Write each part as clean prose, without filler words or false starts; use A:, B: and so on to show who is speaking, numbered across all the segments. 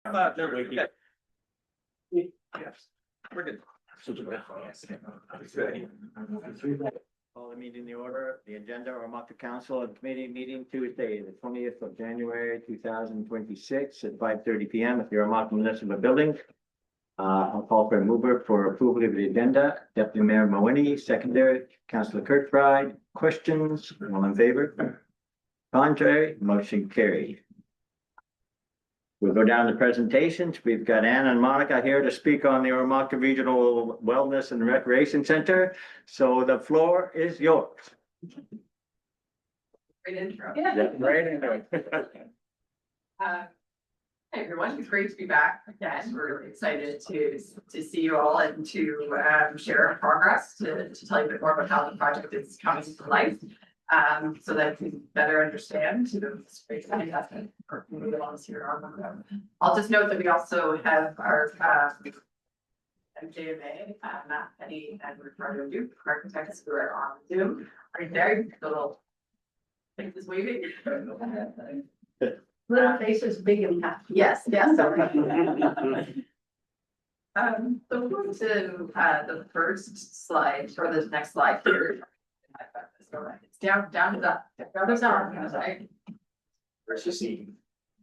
A: No, we get. Yes, we're good.
B: Call the meeting to order. The agenda, Oromocto Council and Committee meeting Tuesday, the 20th of January, 2026 at 5:30 p.m. at the Oromocto Municipal Building. I'll call for a mover for approval of the agenda. Deputy Mayor Mawini, secondary, Councillor Kirkbride. Questions? All in favor? Contrary? Motion carried. We'll go down to presentations. We've got Ann and Monica here to speak on the Oromocto Regional Wellness and Recreation Center. So the floor is yours.
C: Great intro.
B: Yeah, right in there.
C: Hey everyone, it's great to be back again. We're really excited to see you all and to share our progress, to tell you a bit more about how the project is coming to life. So that you can better understand this great investment for community wellness here on Oromocto. I'll just note that we also have our MJMA, Matt Penny and Ricardo Duke, architects who are on Zoom. Right there, little face is waving.
D: Little faces, big impact.
C: Yes, yes. So we'll go to the first slide or the next slide here. It's down to the
A: Where's the scene?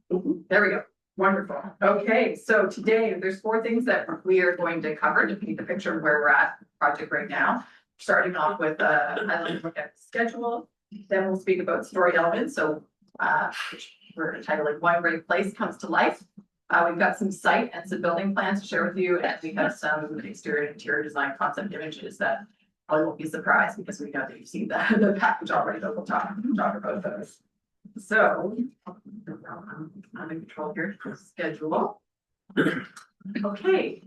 C: There we go. Wonderful. Okay, so today there's four things that we are going to cover to paint the picture of where we're at the project right now. Starting off with a look at the schedule, then we'll speak about story elements. So which we're entitling One Great Place Comes to Life. We've got some site and some building plans to share with you, and we have some exterior and interior design concept images that I won't be surprised because we know that you've seen the package already, but we'll talk about those. So I'm in control here for schedule. Okay,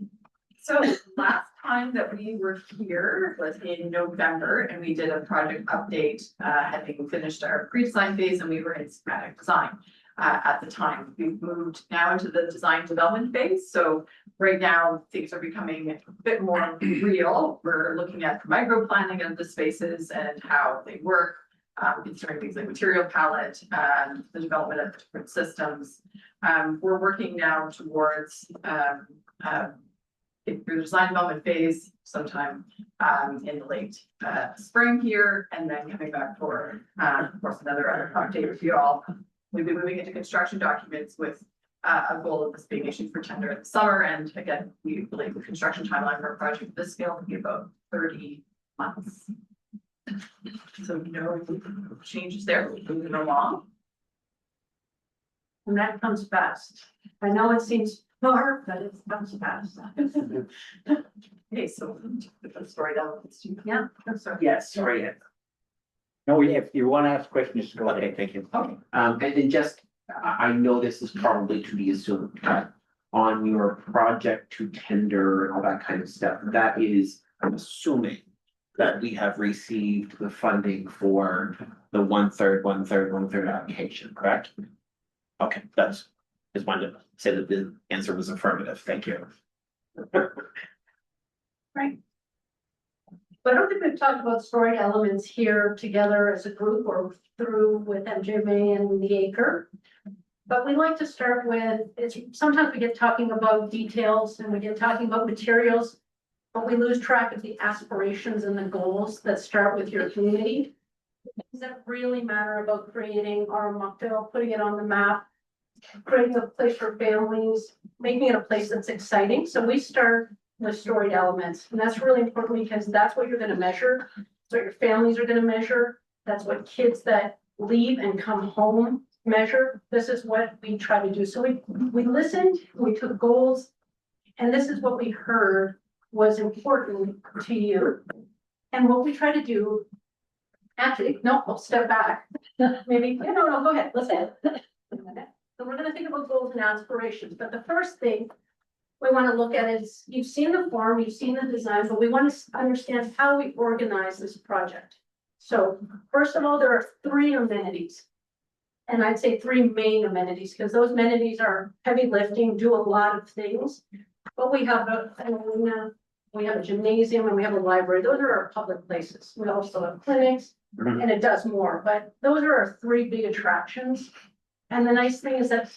C: so last time that we were here was in November and we did a project update, having finished our pre-design phase and we were in schematic design. At the time, we've moved now into the design development phase. So right now things are becoming a bit more real. We're looking at micro planning of the spaces and how they work, considering things like material palette, the development of different systems. We're working now towards through the design development phase sometime in the late spring here, and then coming back for of course another update with you all. We'll be moving into construction documents with a goal of this being issued for tender in the summer. And again, we believe the construction timeline for a project of this scale will be about 30 months. So no changes there, we're moving along.
D: And that comes fast. I know it seems far, but it comes fast.
C: Okay, so the story elements. Yeah, I'm sorry.
E: Yes, sorry.
B: No, if you want to ask questions, just go ahead.
E: Okay, thank you.
C: Okay.
E: And then just, I know this is probably to be assumed, but on your project to tender and all that kind of stuff, that is, I'm assuming that we have received the funding for the 1/3 application, correct? Okay, that's, just wanted to say that the answer was affirmative. Thank you.
D: Right. But I don't think we've talked about story elements here together as a group or through with MJMA and the Acre. But we like to start with, sometimes we get talking about details and we get talking about materials, but we lose track of the aspirations and the goals that start with your community. Things that really matter about creating Oromocto, putting it on the map, creating a place for families, making it a place that's exciting. So we start with storied elements, and that's really important because that's what you're going to measure. That's what your families are going to measure. That's what kids that leave and come home measure. This is what we try to do. So we listened, we took goals, and this is what we heard was important to you. And what we try to do, actually, no, we'll step back. Maybe, no, go ahead, listen. So we're going to think about goals and aspirations, but the first thing we want to look at is, you've seen the form, you've seen the design, but we want to understand how we organize this project. So first of all, there are 3 amenities. And I'd say 3 main amenities, because those amenities are heavy lifting, do a lot of things. But we have an arena, we have a gymnasium, and we have a library. Those are our public places. We also have clinics, and it does more. But those are our 3 big attractions. And the nice thing is that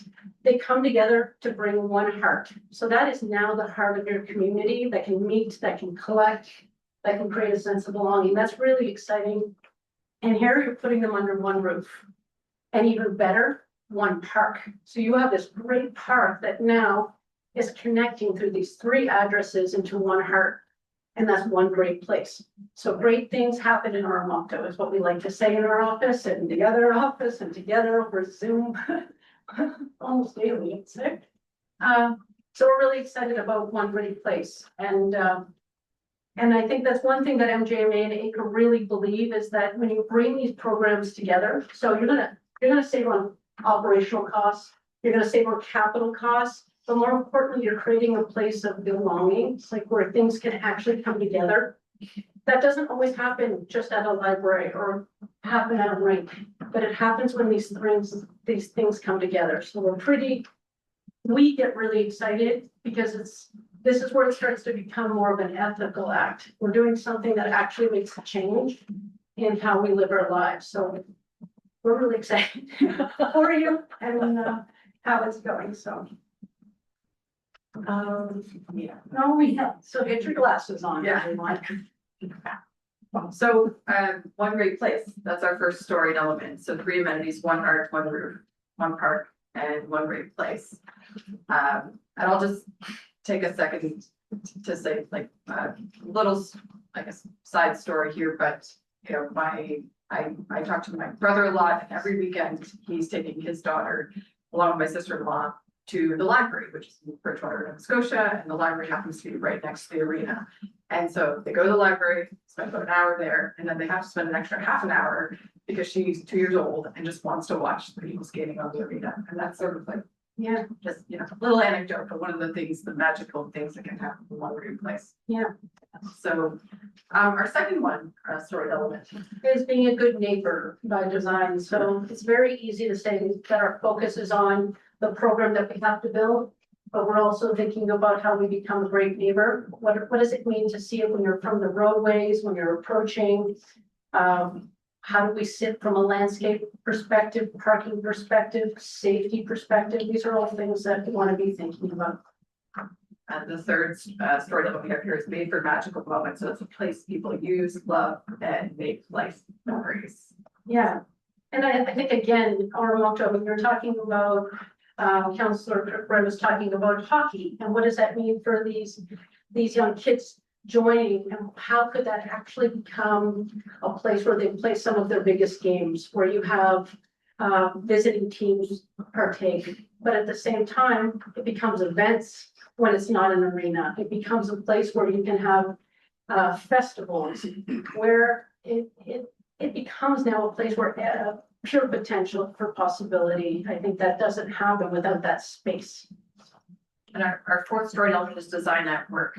D: they come together to bring one heart. So that is now the heart of your community that can meet, that can collect, that can create a sense of belonging. That's really exciting. And here you're putting them under one roof. And even better, one park. So you have this great park that now is connecting through these 3 addresses into one heart. And that's one great place. So great things happen in Oromocto is what we like to say in our office and the other office and together over Zoom. Almost daily, I'd say. So we're really excited about one great place. And I think that's one thing that MJMA and ACRE really believe is that when you bring these programs together, so you're gonna save on operational costs, you're gonna save on capital costs, but more importantly, you're creating a place of belonging. It's like where things can actually come together. That doesn't always happen just at a library or happen at a rink, but it happens when these things come together. So we get really excited because this is where it starts to become more of an ethical act. We're doing something that actually makes a change in how we live our lives. So we're really excited for you and how it's going. So. Yeah, no, we have, so get your glasses on.
C: Yeah.
D: Everyone.
C: So, one great place, that's our first story element. So 3 amenities, 1 heart, 1 roof, 1 park, and 1 great place. And I'll just take a second to say like little, I guess, side story here, but you know, I talk to my brother a lot, and every weekend he's taking his daughter along with my sister-in-law to the library, which is in Bridgewater, Nova Scotia, and the library happens to be right next to the arena. And so they go to the library, spend about an hour there, and then they have to spend an extra half an hour because she's 2 years old and just wants to watch the people skating on the arena. And that's sort of like,
D: Yeah,
C: just, you know, a little anecdote, but one of the things, the magical things that can happen in one great place.
D: yeah.
C: So, our second one, story element.
D: Is being a good neighbor by design. So it's very easy to say that our focus is on the program that we have to build, but we're also thinking about how we become a great neighbor. What does it mean to see it when you're from the roadways, when you're approaching? How do we sit from a landscape perspective, parking perspective, safety perspective? These are all things that we want to be thinking about.
C: And the third story that we have here is made for magical moments. So it's a place people use, love, and make life memories.
D: Yeah, and I think again, Oromocto, when you're talking about, Councillor Brett was talking about hockey, and what does that mean for these young kids joining, and how could that actually become a place where they play some of their biggest games, where you have visiting teams partake, but at the same time, it becomes events when it's not an arena. It becomes a place where you can have festivals, where it becomes now a place where pure potential for possibility. I think that doesn't happen without that space.
C: And our fourth story element is design at work.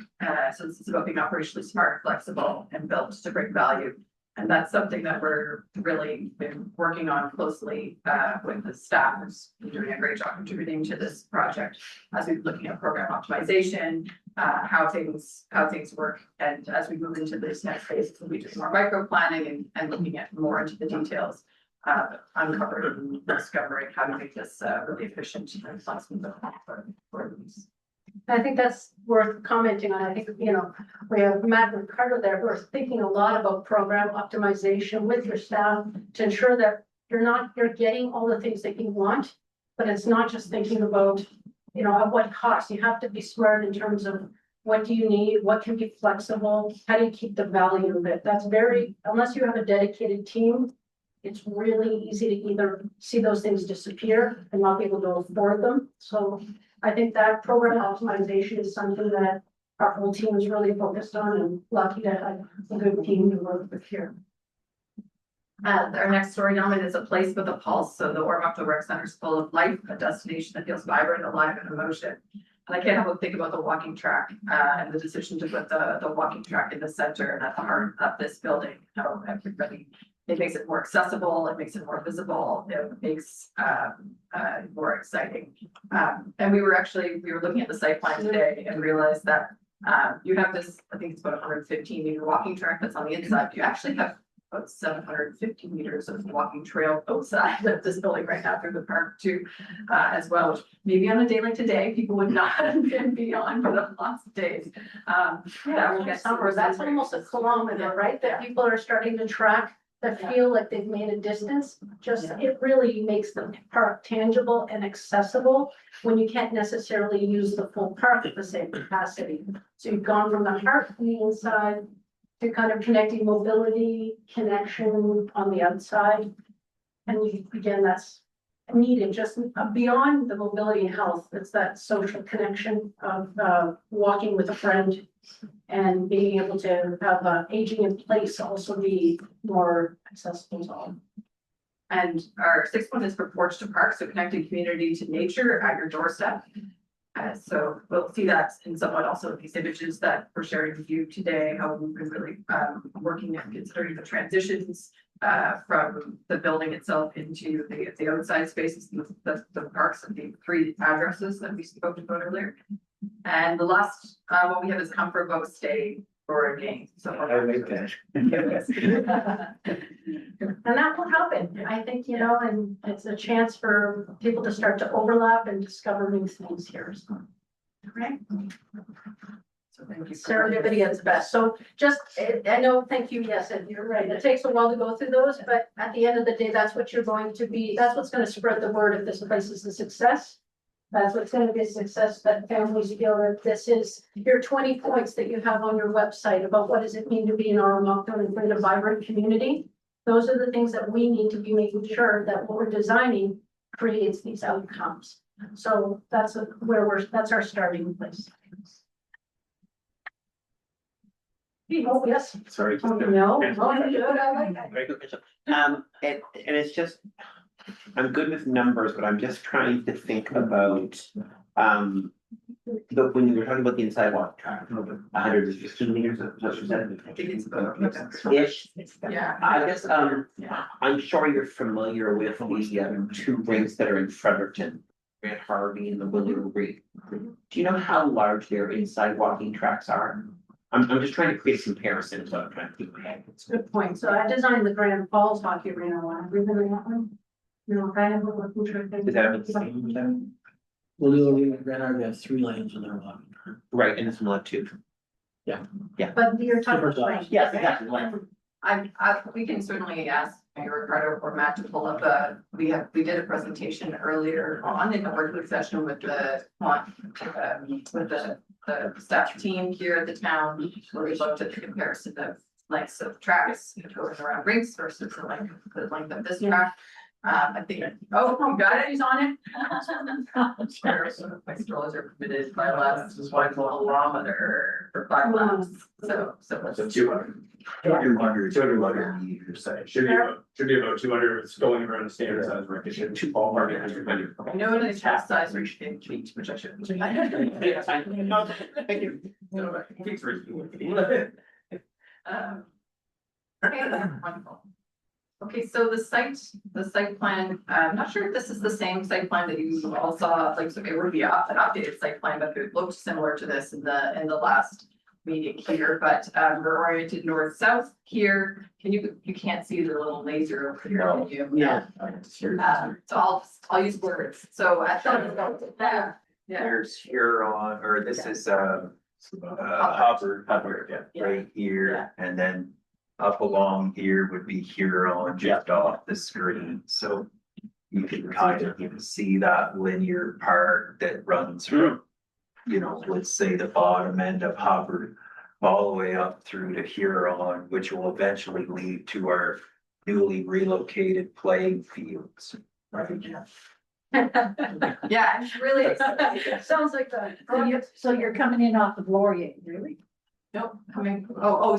C: So this is about being operationally smart, flexible, and built to bring value. And that's something that we're really been working on closely with the staff who's been doing a great job contributing to this project as we're looking at program optimization, how things work. And as we move into this next phase, we'll be doing more micro planning and looking at more into the details, uncovering and discovering how to make this really efficient and flexible for these.
D: I think that's worth commenting on. I think, you know, we have Matt and Ricardo there who are thinking a lot about program optimization with your staff to ensure that you're getting all the things that you want, but it's not just thinking about, you know, at what cost. You have to be smart in terms of what do you need, what can be flexible, how do you keep the value of it? That's unless you have a dedicated team, it's really easy to either see those things disappear and not be able to afford them. So I think that program optimization is something that our whole team is really focused on, and lucky to have a good team to work with here.
C: Our next story element is a place with a pulse. So the Oromocto Rec Center is full of life, a destination that feels vibrant, alive, and emotion. And I can't help but think about the walking track and the decision to put the walking track in the center and at the heart of this building. How everybody, it makes it more accessible, it makes it more visible, it makes more exciting. And we were looking at the site plan today and realized that you have this, I think it's about 115 meter walking track that's on the inside. You actually have about 750 meters of walking trail outside of this building right now through the park too, as well, which maybe on a day like today, people would not have been beyond for the last days. Yeah, we'll get
D: Summer, that's almost a kilometer, right? That people are starting to track, that feel like they've made a distance. Just, it really makes the park tangible and accessible when you can't necessarily use the full park at the same capacity. So you've gone from the heart on the inside to kind of connecting mobility, connection on the outside. And again, that's needed just beyond the mobility and health. It's that social connection of walking with a friend and being able to have aging in place also be more accessible to all.
C: And our sixth one is for Porch to Park, so connecting community to nature at your doorstep. So we'll see that in somewhat also these images that we're sharing with you today, how we've been really working and considering the transitions from the building itself into the outside spaces, the parks and the 3 addresses that we spoke about earlier. And the last what we have is comfort, vote, stay, or again. So
E: I like that.
D: And that will happen, I think, you know, and it's a chance for people to start to overlap and discover new things here. So, right?
C: So thank you.
D: Serendipity at its best. So just, I know, thank you, yes, and you're right. It takes a while to go through those, but at the end of the day, that's what you're going to be, that's what's gonna spread the word if this place is a success. That's what's gonna be a success, that families feel that this is your 20 points that you have on your website about what does it mean to be in Oromocto and create a vibrant community. Those are the things that we need to be making sure that what we're designing creates these outcomes. So that's that's our starting place. Oh, yes.
E: Sorry.
D: Oh, no. Oh, good. I like that.
E: Very good question. And it's just, I'm good with numbers, but I'm just trying to think about, when you were talking about the inside walk track, 115 meters of what you said.
C: I think it's about.
E: Ish.
C: Yeah.
E: I guess,
C: Yeah.
E: I'm sure you're familiar with the 2 rings that are in Fredericton, Grant Harvey and the Willow Reef. Do you know how large their inside walking tracks are? I'm just trying to create a comparison, is what I'm trying to do.
D: It's a good point. So I designed the Grand Falls hockey arena one. Have you been in that one? No, kind of what we're trying to.
E: Is that what the same?
A: Well, the Grand Army has 3 lanes in their walking.
E: Right, and it's one too.
D: But you're talking
A: Super
D: about.
A: size.
E: Yes, exactly.
C: We can certainly ask Mayor Ricardo or Matt to pull up we did a presentation earlier on in the working session with the staff team here at the town, where we looked at the comparison of lengths of tracks going around rinks versus the length of this track. I think, oh, you got it, he's on it. Sure, so my strollers are permitted by law, this is why it's a kilometer for 5 laps, so.
F: So 200. 200 meters, say. Should be about 200, it's going around the standard size rink, it should 2 ballpark.
C: I know it is chest size reach in feet, which I shouldn't.
E: No, thank you.
F: No, it's reasonable.
C: Okay, wonderful. Okay, so the site plan, I'm not sure if this is the same site plan that you all saw, like, so it would be an updated site plan, but it looked similar to this in the last meeting here, but we're oriented north-south here. You can't see the little laser over here, can you?
E: Yeah.
C: So I'll use words, so at the, yeah,
G: There's Huron, or this is Hubbard,
C: Yeah.
G: right here, and then up along here would be Huron just off the screen, so. You can kind of even see that linear part that runs from, let's say the bottom end of Hubbard. All the way up through to Huron, which will eventually lead to our newly relocated playing fields.
C: yeah, I'm really excited.
D: Sounds like that.
H: So you're coming in off of Laurier, really?
C: Nope,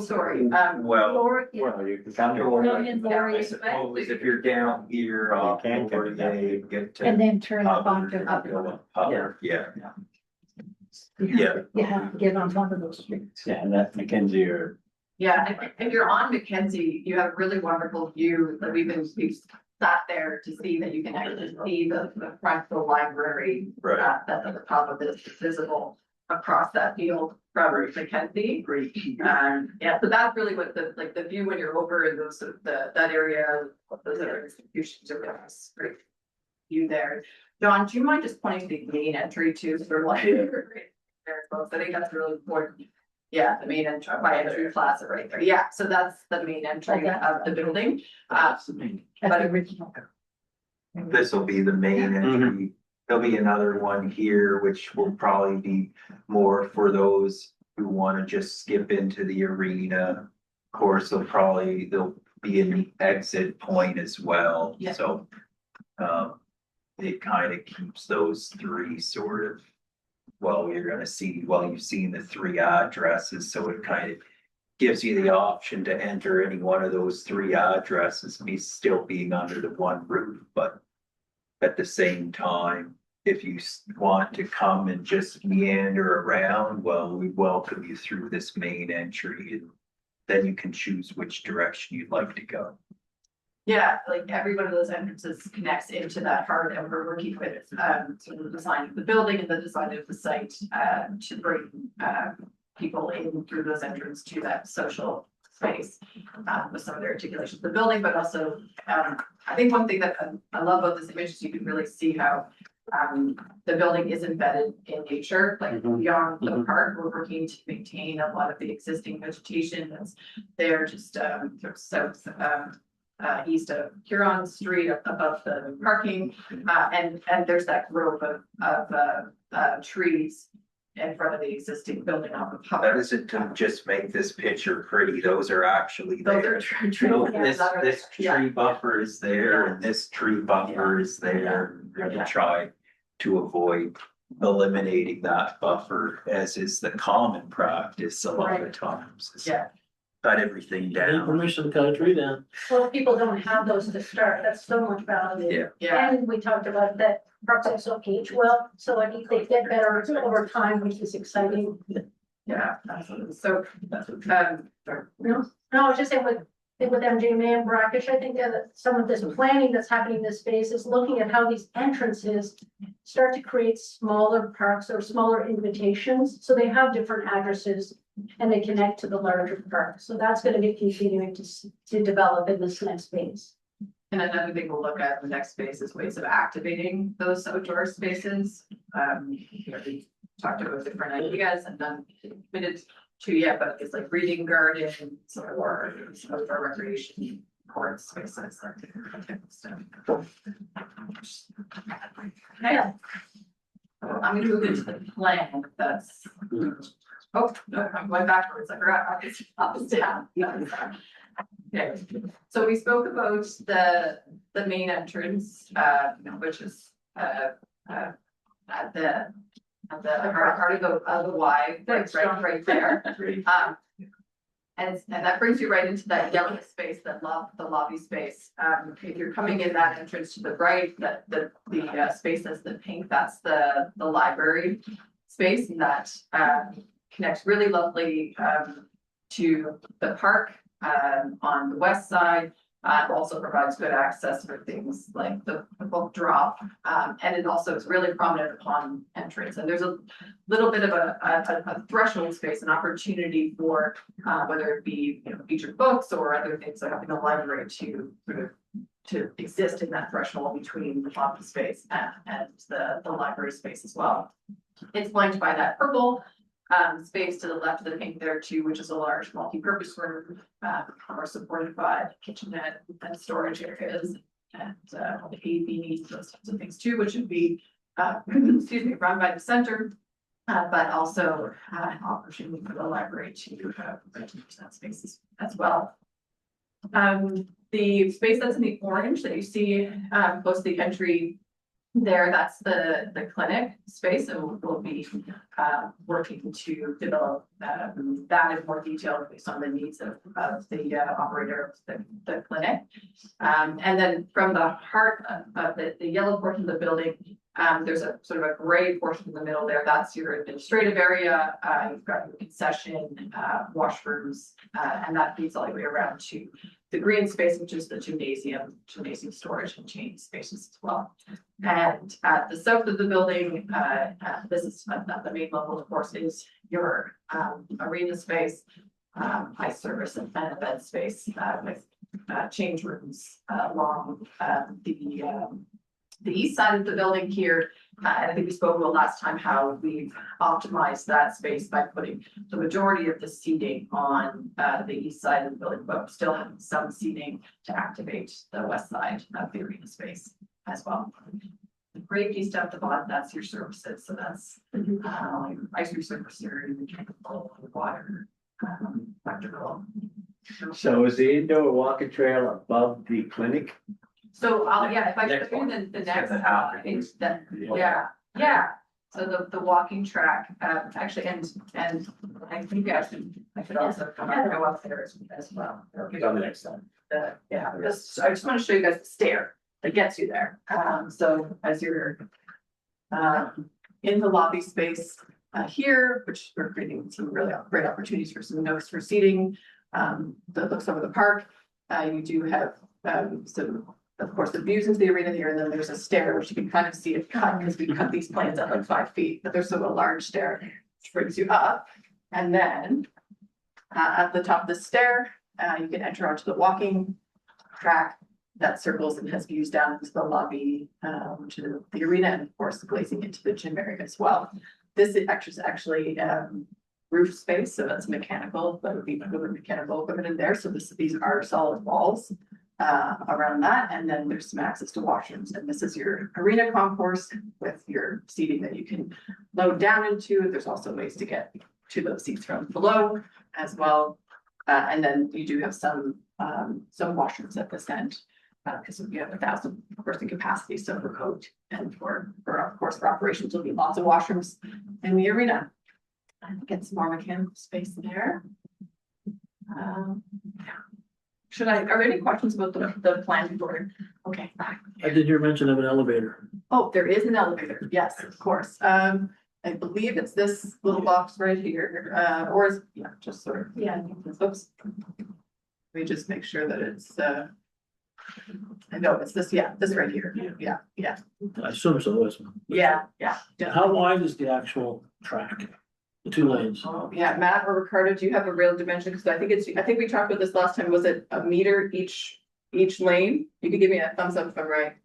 C: sorry,
G: Well,
D: Laura,
G: you can come
H: Going in
G: I
H: Laurier
G: suppose if you're down here off over they get to.
H: and then turn up
G: Hubbard,
H: onto Hubbard.
G: Hubbard, yeah.
H: You have to get on one of those streets.
F: Yeah, and that's Mackenzie or.
C: yeah, if you're on Mackenzie, you have a really wonderful view that we've sat there to see that you can actually see the front of the library.
G: Right.
C: That's at the top of this is visible. across that field from Mackenzie. Yeah, so that's really what the view when you're over in those, that area, those other institutions are with us, great view there. John, do you mind just pointing to the main entry too, sort of like, there, folks, I think that's really important. Yeah, the main entry, by entry plaza right there, yeah, so that's the main entry of the building. But original.
G: This will be the main entry. There'll be another one here, which will probably be more for those who want to just skip into the arena. Of course, there'll be an exit point as well,
C: Yeah.
G: so. It kind of keeps those three sort of. Well, you've seen the three addresses, so it kind of. Gives you the option to enter any one of those three addresses, still being under the one roof, but. At the same time, if you want to come and just meander around, well, we welcome you through this main entry and then you can choose which direction you'd like to go.
C: Yeah, like every one of those entrances connects into that heart that we're working with, sort of the design of the building and the design of the site, to bring, people in through those entrances to that social space, with some of the articulations of the building, but also, I think one thing that I love about this image is you can really see how, the building is embedded in nature, like beyond the park. We're working to maintain a lot of the existing vegetation that's there, just, sort of south, east of Huron Street above the parking, and there's that grove of trees in front of the existing building off of
G: That
C: Hubbard.
G: isn't to just make this picture pretty, those are actually
C: Those
G: there.
C: are trees.
G: No,
C: yeah,
G: this,
C: that are
G: this
C: there.
G: tree buffer is there and this tree buffer is there. We're gonna try to avoid eliminating that buffer, as is the common practice a lot of times. is
C: Yeah.
G: Cut everything down.
A: Permission to cut a tree down.
D: Well, people don't have those to start, that's so much value.
G: Yeah.
C: Yeah,
D: And we talked about that parks also age well, so I think they get better over time, which is exciting.
C: yeah, absolutely. So,
D: No, I was just saying with MJMA and Brackish, I think that some of this planning that's happening in this space is looking at how these entrances start to create smaller parks or smaller invitations, so they have different addresses and they connect to the larger park. So that's gonna be continuing to develop in this next phase.
C: and another thing we'll look at in the next space is ways of activating those outdoor spaces. We talked about different ideas and then committed to yet, but it's like reading gardens or some of our recreation court spaces. That type of stuff. Okay. I'm gonna move into the plan, that's. Oh, no, I'm going backwards, I forgot, up is down. Okay, so we spoke about the main entrance, which is, at the heart of the Y, right there. And that brings you right into that yellow space, the lobby space. If you're coming in that entrance to the right, the space that's the pink, that's the library space, and that connects really lovely to the park on the west side. Also provides good access for things like the book drop, and it also is really prominent upon entrance. And there's a little bit of a threshold space, an opportunity for whether it be, you know, featured books or other things like having a library to sort of to exist in that threshold between the lobby space and the library space as well. It's flanked by that purple space to the left of the pink there too, which is a large multi-purpose room, are supported by kitchenette and storage areas and AV, those types of things too, which would be excuse me, run by the center, but also an opportunity for the library to use that space as well. The space that's in the orange that you see close to the entry there, that's the clinic space, and we'll be working to develop that in more detail based on the needs of the operator of the clinic. And then from the heart of the yellow portion of the building, There's a sort of a gray portion in the middle there, that's your administrative area, you've got your concession, washrooms, and that feeds all the way around to the green space, which is the gymnasium storage and change spaces as well. And at the south of the building, this is at the main level, of course, is your arena space, high service and event space with change rooms along the east side of the building here. And I think we spoke about last time how we've optimized that space by putting the majority of the seating on the east side of the building, but still having some seating to activate the west side of the arena space as well. The gray piece down at the bottom, that's your services. So that's ice cream service, your mechanical, water, electrical.
B: So is the indoor walking trail above the clinic?
C: So yeah, if I put in the next, it's that, yeah. So the walking track, actually, and I think I should also go up there as well.
E: It's on the next slide.
C: I just want to show you guys the stair that gets you there. So as you're in the lobby space here, which we're creating some really great opportunities for some notes for seating that looks over the park. You do have some, of course, the views into the arena here, and then there's a stair which you can kind of see it cut because we cut these plans at like 5 feet, but there's still a large stair which brings you up. And then at the top of the stair, you can enter onto the walking track that circles and has views down into the lobby, to the arena, and of course glazing into the gym area as well. This is actually roof space, so that's mechanical, that would be mechanical equipment in there. So these are solid walls around that, and then there's some access to washrooms, and this is your arena concourse with your seating that you can load down into. There's also ways to get to those seats from below as well, and then you do have some washrooms at this end because we have 1,000 person capacity. So for code and for of course for operations, will be lots of washrooms in the arena. And get some more mechanical space there. Are there any questions about the plan before? Okay.
A: I did hear mention of an elevator.
C: Oh, there is an elevator. Yes, of course. I believe it's this little box right here, or is, yeah, just sort of, yeah. Oops. Let me just make sure that it's, I know it's this, yeah, this right here. Yeah.
A: I assume so, isn't it?
C: Yeah.
A: How wide is the actual track? The 2 lanes?
C: Oh, yeah, Matt or Ricardo, do you have a real dimension? Because I think we talked about this last time. Was it a meter each lane? You could give me a thumbs up if I'm right.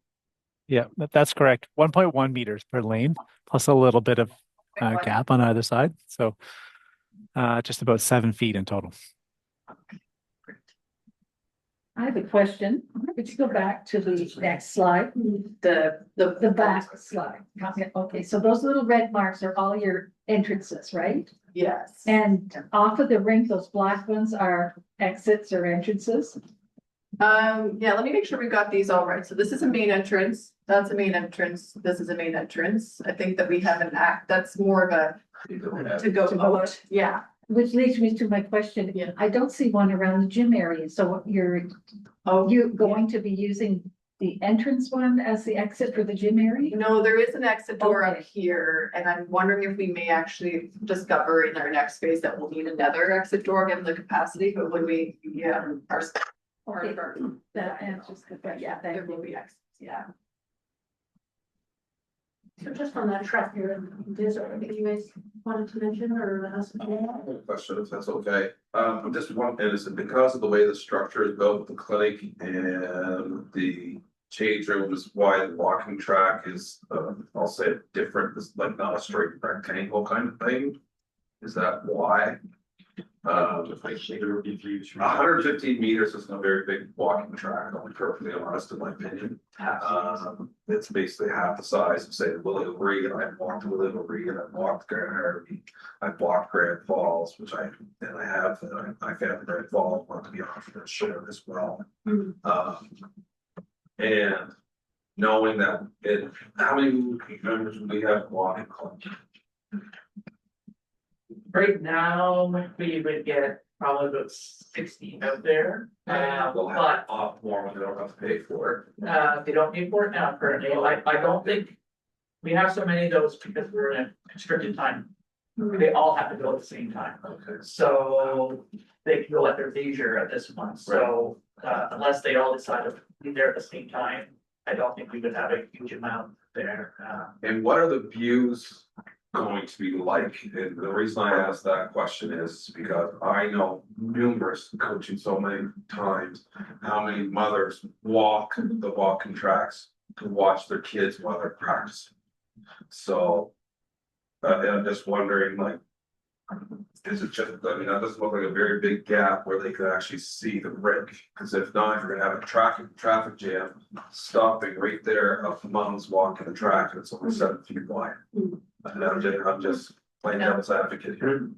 I: Yeah, that's correct. 1.1 meters per lane, plus a little bit of gap on either side. So just about 7 feet in total.
H: I have a question. Could you go back to the next slide?
C: The
H: back slide. Okay, so those little red marks are all your entrances, right?
C: Yes.
H: And off of the rink, those black ones are exits or entrances?
C: Yeah, let me make sure we got these all right. So this is a main entrance. That's a main entrance. This is a main entrance. I think that we have an act that's more of a to go out. Yeah.
H: Which leads me to my question.
C: Yeah.
H: I don't see one around the gym area. So you're going to be using the entrance one as the exit for the gym area?
C: No, there is an exit door up
H: Okay.
C: here, and I'm wondering if we may actually discover in our next phase that we'll need another exit door given the capacity, but when we,
H: Okay, that answers the question.
C: yeah, there will be exits, yeah.
D: So just on that track here, is there anything you guys wanted to mention or ask?
F: Question, if that's okay. I'm just wondering, is it because of the way the structure is built with the clinic and the change rooms, why the walking track is, I'll say different, it's like not a straight rectangle kind of thing? Is that why? 115 meters is not a very big walking track, I'll be perfectly honest, in my opinion. It's basically half the size of, say, Willow Reed, and I've walked Willow Reed, and I've walked Grand Harvey, I've walked Grand Falls, which I have found Grand Falls, want to be offered a share as well. And knowing that how many members do we have walking club?
A: Right now, we would get probably about 16 out there.
F: We'll have
A: But
F: off more when they don't have to pay for it.
A: they don't pay for it now currently. I don't think We have so many of those because we're in a constricted time. They all have to go at the same time.
F: Okay.
A: So they can go at their leisure at this one, so unless they all decide to be there at the same time. I don't think we would have a huge amount there.
F: And what are the views going to be like? And the reason I ask that question is because I know numerous, coaching so many times, how many mothers walk the walking tracks to watch their kids while they're practicing. So, and I'm just wondering, like, is it just, I mean, that doesn't look like a very big gap where they could actually see the rink, because if not, you're gonna have a traffic jam stopping right there of moms walking the track, and it's only 7 feet wide. And I'm just playing devil's advocate here.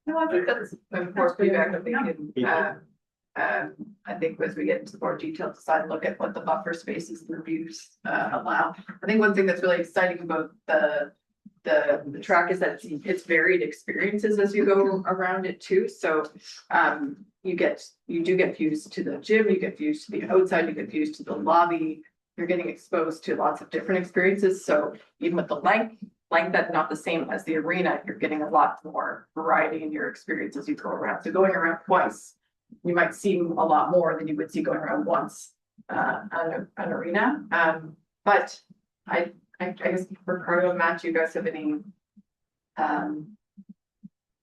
C: No, I think that's important feedback. I think, I think as we get into the more detailed design, look at what the buffer spaces and reviews allow. I think one thing that's really exciting about the track is that it's varied experiences as you go around it too. So you do get views to the gym, you get views to the outside, you get views to the lobby. You're getting exposed to lots of different experiences. So even with the length that's not the same as the arena, you're getting a lot more variety in your experience as you go around. So going around twice, you might see a lot more than you would see going around once an arena. But I guess for Ricardo and Matt, do you guys have any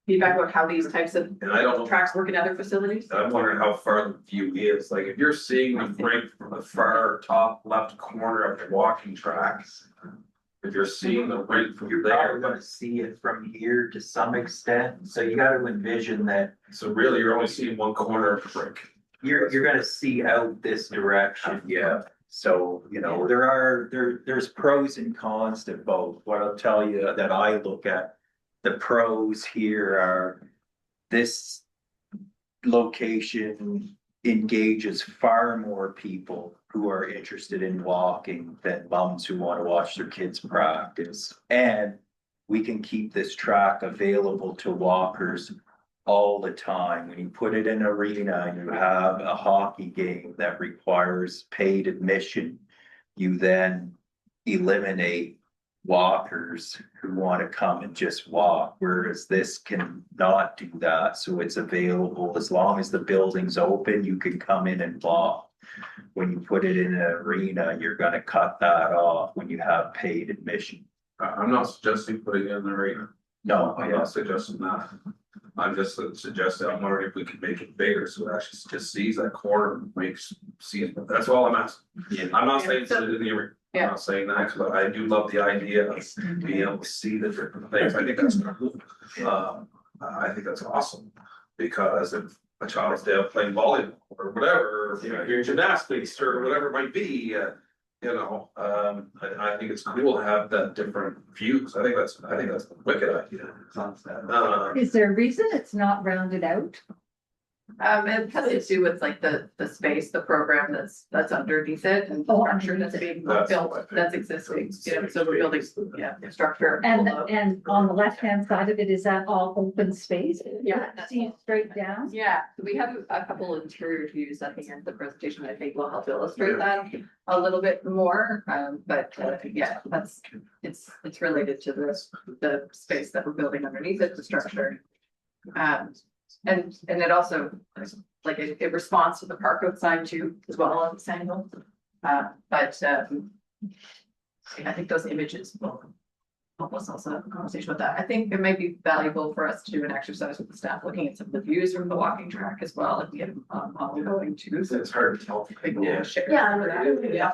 C: feedback about how these types of
F: And I don't know,
C: tracks work in other facilities?
F: I'm wondering how far the view is, like, if you're seeing the rink from the far top left corner of the walking tracks. If you're seeing the rink from
G: You're
F: there,
G: probably gonna see it from here to some extent, so you gotta envision that
F: so really you're only seeing one corner of the rink.
G: you're gonna see out this direction, yeah. So, you know, there's pros and cons to both. What I'll tell you that I look at, the pros here are this location engages far more people who are interested in walking than moms who want to watch their kids practice. And we can keep this track available to walkers all the time. When you put it in an arena and you have a hockey game that requires paid admission, you then eliminate walkers who want to come and just walk, whereas this can not do that. So it's available as long as the building's open, you can come in and walk. When you put it in an arena, you're gonna cut that off when you have paid admission.
F: I'm not suggesting putting it in the arena.
G: No,
F: I'm not suggesting that. I'm just suggesting, I'm wondering if we could make it bigger so it actually just sees that corner, sees, that's all I'm asking.
G: yeah.
F: I'm not saying put it in the arena. I'm
C: Yeah.
F: not saying that, but I do love the idea of being able to see the different things. I think that's cool. I think that's awesome. Because if a child's there playing volleyball or whatever, or, you know, your gymnastics or whatever it might be, I think it's cool to have that different views. I think that's a wicked idea.
H: Is there a reason it's not rounded out?
C: It has to do with like the space, the program that's underneath it and the
H: Oh,
C: structure that's being built, that's existing, you know, so we're building, yeah, structure.
H: And on the left-hand side of it, is that all open space?
C: Yeah.
H: See straight down?
C: Yeah, we have a couple of interior views at the end of the presentation, I think will help illustrate that a little bit more, but yeah, it's related to the space that we're building underneath it, the structure. And it also, like, it responds to the park outside too, as well as the angle. But I think those images will help us also have a conversation with that. I think it might be valuable for us to do an exercise with the staff, looking at some of the views from the walking track as well, and get ongoing too. So
F: It's hard to tell.
C: yeah, share.
D: Yeah.
C: Yeah.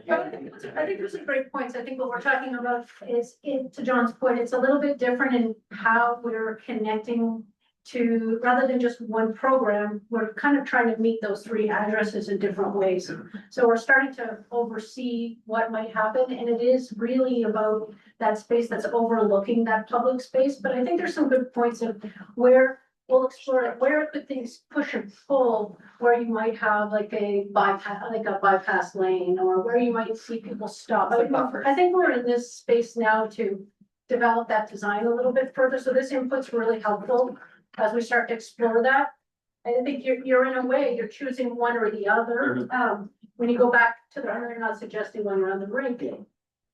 D: But I think those are great points. I think what we're talking about is, to John's point, it's a little bit different in how we're connecting to, rather than just one program, we're kind of trying to meet those three addresses in different ways. So we're starting to oversee what might happen, and it is really about that space that's overlooking that public space. But I think there's some good points of where we'll explore it, where could things push and pull, where you might have like a bypass lane, or where you might see people stop. I think we're in this space now to develop that design a little bit further, so this input's really helpful as we start to explore that. I think you're in a way, you're choosing one or the other. When you go back to the, I'm not suggesting one around the rink,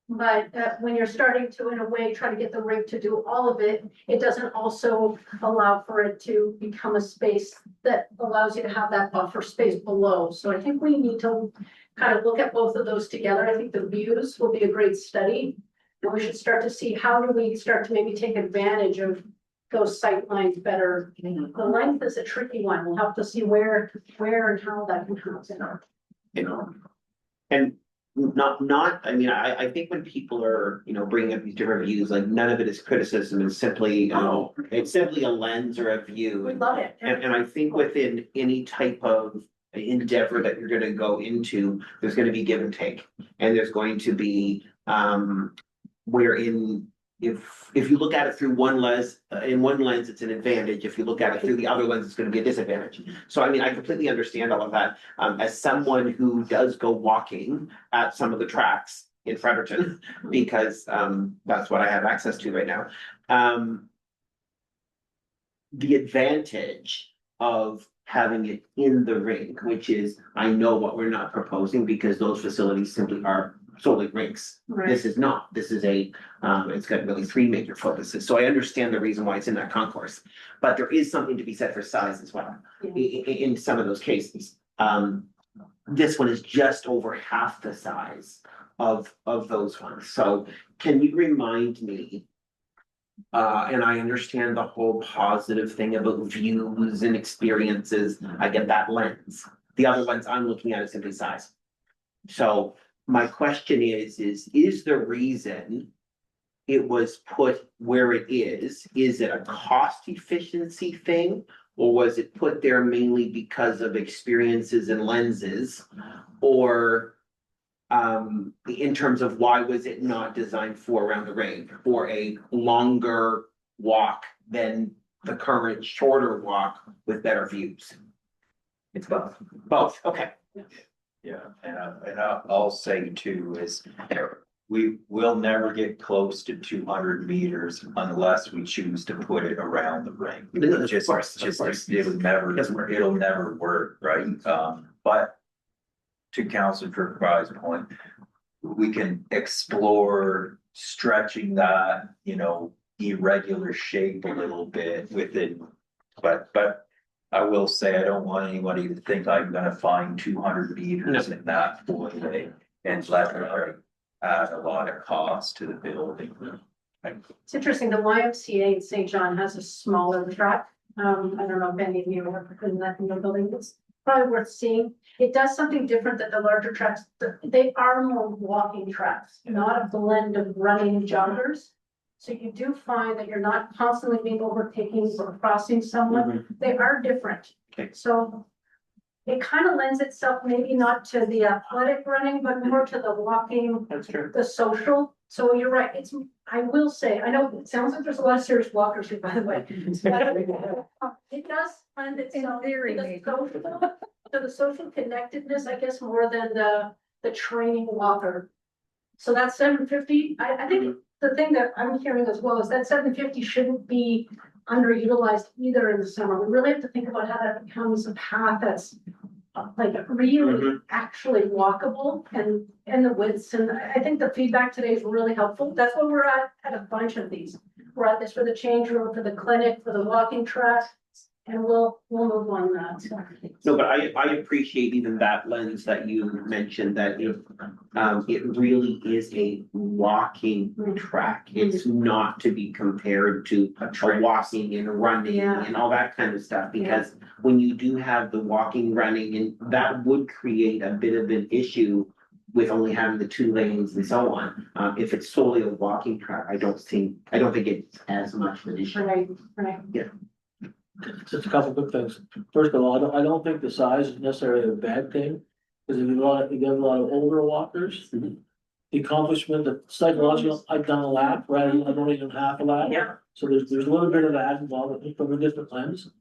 D: But when you're starting to, in a way, try to get the rig to do all of it, it doesn't also allow for it to become a space that allows you to have that buffer space below. So I think we need to kind of look at both of those together. I think the views will be a great study. And we should start to see how do we start to maybe take advantage of those sight lines better. The length is a tricky one. We'll have to see where and how that can happen.
E: You know, and I mean, I think when people are, bringing up these different views, like none of it is criticism, it's simply, it's simply a lens or a view.
D: We love it.
E: And I think within any type of endeavor that you're gonna go into, there's gonna be give and take. And there's going to be, wherein if you look at it through one lens, in one lens, it's an advantage. If you look at it through the other lens, it's gonna be a disadvantage. So I mean, I completely understand all of that. As someone who does go walking at some of the tracks in Fredericton, because that's what I have access to right now. The advantage of having it in the rink, which is, I know what we're not proposing because those facilities simply are solely rinks.
D: Right.
E: This is not, this is it's got really three major focuses, so I understand the reason why it's in that concourse. But there is something to be said for size as well, in some of those cases. This one is just over half the size of those ones, so can you remind me? And I understand the whole positive thing about views and experiences, I get that lens. The other ones I'm looking at is simply size. So my question is the reason it was put where it is it a cost efficiency thing? Or was it put there mainly because of experiences and lenses? Or in terms of why was it not designed for around the ring, for a longer walk than the current shorter walk with better views?
A: It's both.
E: Both, okay.
G: Yeah, and I'll say too is we will never get close to 200 meters unless we choose to put it around the ring.
E: Of course.
G: It'll never work, right? But to Councilor Fry's point, we can explore stretching that, irregular shape a little bit within, but I will say, I don't want anybody to think I'm gonna find 200 meters in that way and let it add a lot of cost to the building.
D: It's interesting, the YMCA in St. John has a smaller track. I don't know if any of you have been in that in the building, it's probably worth seeing. It does something different than the larger tracks. They are more walking tracks, not a blend of running joggers. So you do find that you're not constantly being overtaken or crossing someone. They are different.
E: Okay.
D: So it kind of lends itself maybe not to the athletic running, but more to the walking,
E: That's true.
D: the social. So you're right. I will say, I know it sounds like there's a lot of serious walkers here, by the way. It does lend itself to the social connectedness, I guess, more than the training walker. So that's 750. I think the thing that I'm hearing as well is that 750 shouldn't be underutilized either in the summer. We really have to think about how that becomes a path that's like really actually walkable and the widths. And I think the feedback today is really helpful. That's what we're at a bunch of these. We're at this for the change room, for the clinic, for the walking track. And we'll move on that.
E: No, but I appreciate even that lens that you mentioned, that it really is a walking track. It's not to be compared to a walking and running and all that kind of stuff, because when you do have the walking, running, and that would create a bit of an issue with only having the 2 lanes and so on. If it's solely a walking track, I don't think it's as much of an issue.
D: Right.
E: Yeah.
J: Just a couple quick things. First of all, I don't think the size is necessarily a bad thing, because if you get a lot of older walkers. The accomplishment, the psychological, I've done a lap, right? I've only done half a lap.
A: Yeah.
J: So there's a little bit of that involved from a different lens.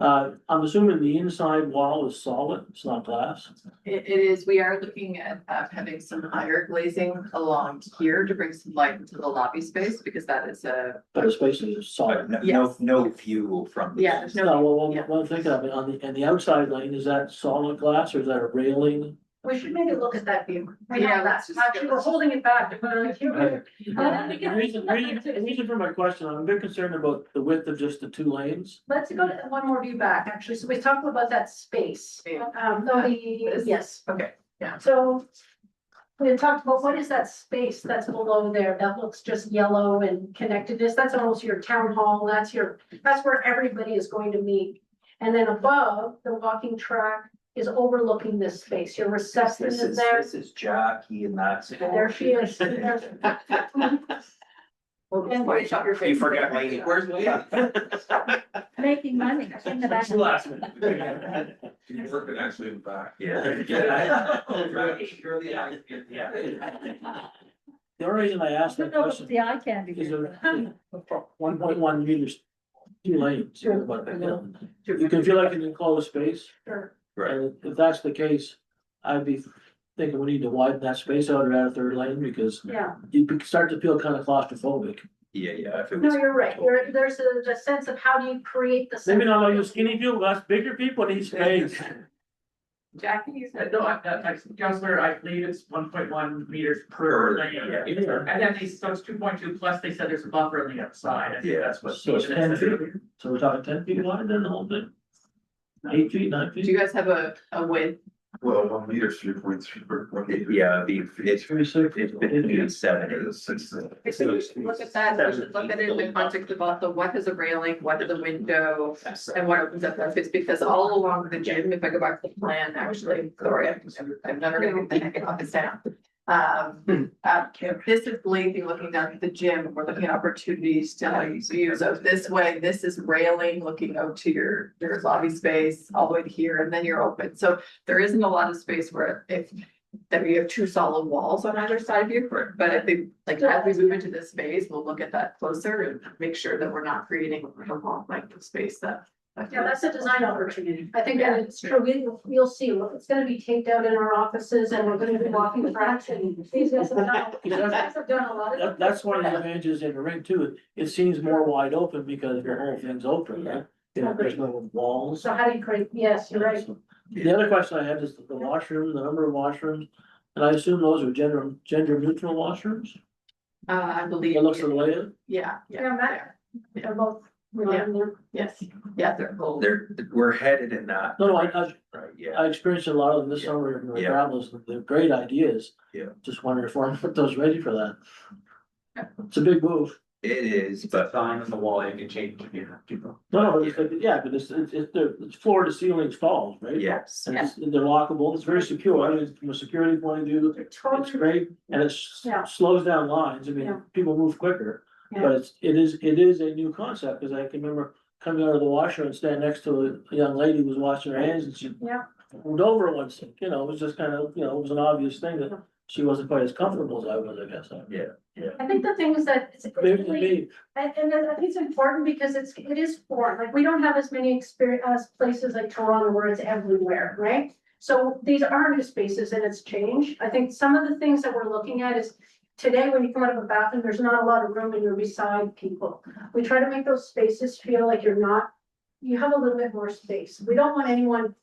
J: I'm assuming the inside wall is solid, it's not glass.
C: It is, we are looking at having some higher glazing along here to bring some light into the lobby space, because that is a.
J: But it's basically solid.
G: But
C: Yes.
G: no view from. the-
C: Yeah, there's
J: No,
C: no.
J: well, one thing of it, on the outside lane, is that solid glass or is that a railing?
D: We should maybe look at that view.
C: Yeah, let's just-
D: Actually, we're holding it back. We're like, here.
J: The reason for my question, I'm a bit concerned about the width of just the two lanes.
D: Let's go to one more view back, actually. So we talked about that space.
C: This?
D: Yes.
C: Okay,
D: So we had talked about what is that space that's below there that looks just yellow and connectedness? That's almost your town hall. That's where everybody is going to meet. And then above, the walking track is overlooking this space. Your reception is there.
G: This is Jackie and that's.
D: There she is.
C: well, why shut your face?
E: You forgot Laney, where's Laney?
H: Making money in the back.
F: You're working actually in the back.
J: The only reason I asked
H: I
J: that
H: don't know if
J: question
H: the eye candy.
J: is there 1.1 meters, two lanes, but you can feel like an enclosed space.
D: Sure.
G: Right,
J: And if that's the case, I'd be thinking we need to widen that space out or add a third lane because
D: Yeah,
J: you start to feel kind of claustrophobic.
G: yeah, if it
D: no,
G: was.
D: you're right. There's a sense of how do you create the.
J: Maybe not all you skinny people, but us bigger people need space.
C: Jackie, you said.
A: No, Counselor, I believe it's 1.1 meters per lane.
G: Yeah.
A: And then so it's 2.2 plus they said there's a buffer on the outside. I think
G: Yeah.
A: that's what.
J: So it's 10 feet. So we're talking 10 feet wide then the whole thing? 8 feet, 9
C: Do you
J: feet?
C: guys have a width?
F: Well, 1 meter, 3.3.
G: Yeah, it's
J: 36.
G: it's between 7
F: It
G: and
F: is 6.
C: If we look at that, we should look at it in the context of also what is a railing, what is a window, and what opens up that space, because all along the gym, if I go back to the plan, actually, sorry, I'm never gonna get the heck of this down. This is blazing looking down at the gym, we're looking at opportunities to use of this way, this is railing looking out to your lobby space, all the way to here, and then you're open, so there isn't a lot of space where if that we have two solid walls on either side of you, but I think, like, as we move into this space, we'll look at that closer and make sure that we're not creating a long length of space that.
D: Yeah, that's a design opportunity. I think that it's true. We'll see. It's gonna be taped out in our offices and we're gonna be walking tracks and these guys have done a lot of.
J: That's one of the advantages in the ring too. It seems more wide open because the whole thing's open, right? You know, there's no walls.
D: So how do you create, yes, you're right.
J: The other question I had is the washroom, the number of washrooms, and I assume those are gender neutral washrooms?
C: I believe.
J: It looks the layout.
C: Yeah,
D: Yeah, Matt, they're both.
C: yes, yeah, they're both.
G: we're headed in that.
J: No, I
G: Right, yeah,
J: I experienced a lot of them this summer in my
G: Yeah.
J: travels. They're great ideas.
G: Yeah.
J: Just wondering if we're put those ready for that. It's a big move.
G: it is,
E: But
G: but
E: sign on the wall, you can change if you have to.
J: No, but it's like, yeah, but it's floor to ceiling stalls, right?
G: yes,
J: And they're lockable. It's very secure. I mean, from a security point of view,
D: They're
J: it's
D: totally,
J: great and it
D: Yeah.
J: slows down lines. I
D: Yeah.
J: mean, people move quicker.
D: Yeah.
J: But it is a new concept because I can remember coming out of the washer and standing next to a young lady who was washing her hands and she
D: Yeah.
J: moved over once, you know, it was just kind of, you know, it was an obvious thing that she wasn't quite as comfortable as I was, I guess.
D: I think the thing is that it's
J: Maybe to
D: really,
J: me,
D: and I think it's important because it is foreign, like, we don't have as many experience, places like Toronto where it's everywhere, right? So these are new spaces and it's changed. I think some of the things that we're looking at is today, when you come out of a bathroom, there's not a lot of room and you're beside people. We try to make those spaces feel like you have a little bit more space. We don't want anyone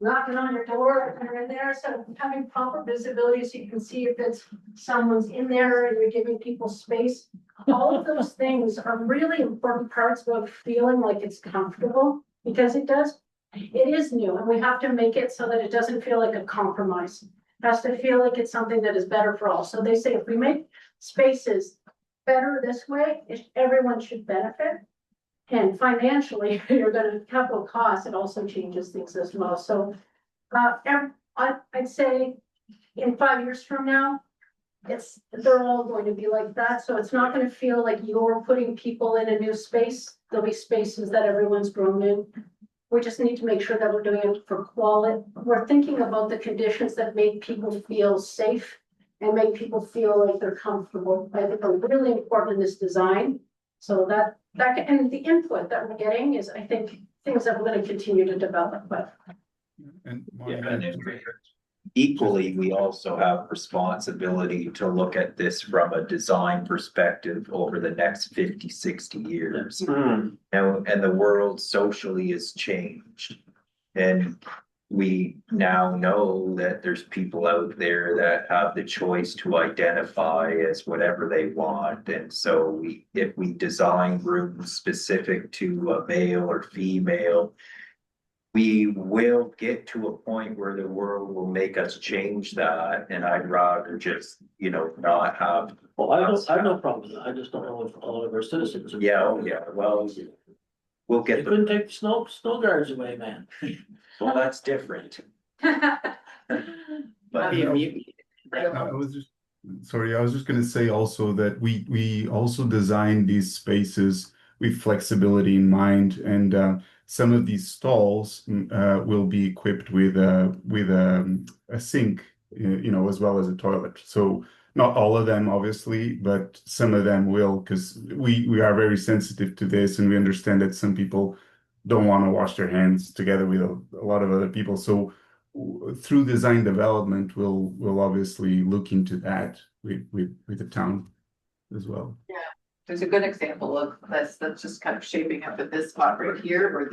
D: knocking on your door and you're in there, so having proper visibility so you can see if it's someone's in there and you're giving people space. All of those things are really important parts of feeling like it's comfortable, because it is new and we have to make it so that it doesn't feel like a compromise. It has to feel like it's something that is better for all. So they say if we make spaces better this way, everyone should benefit. And financially, you're gonna capital costs, it also changes things as well. So I'd say in 5 years from now, they're all going to be like that. So it's not gonna feel like you're putting people in a new space. There'll be spaces that everyone's grown in. We just need to make sure that we're doing it for quality. We're thinking about the conditions that make people feel safe and make people feel like they're comfortable. I think are really important in this design. So that and the input that we're getting is, I think, things that we're going to continue to develop, but.
K: And
G: yeah, and then equally, we also have responsibility to look at this from a design perspective over the next 50, 60 years. And the world socially has changed. And we now know that there's people out there that have the choice to identify as whatever they want. And so if we design rooms specific to a male or female, we will get to a point where the world will make us change that. And I'd rather just, not have.
J: Well, I have no problem with that. I just don't know if all of our citizens.
G: Yeah, oh, yeah, well, we'll
J: You
G: get
J: couldn't take the snow guards away, man.
G: well, that's different. But
K: I was just, sorry, I was just gonna say also that we also designed these spaces with flexibility in mind, and some of these stalls will be equipped with a sink, as well as a toilet. So not all of them, obviously, but some of them will, because we are very sensitive to this, and we understand that some people don't want to wash their hands together with a lot of other people. So through design development, we'll obviously look into that with the town as well.
C: There's a good example of this that's just kind of shaping up at this spot right here, where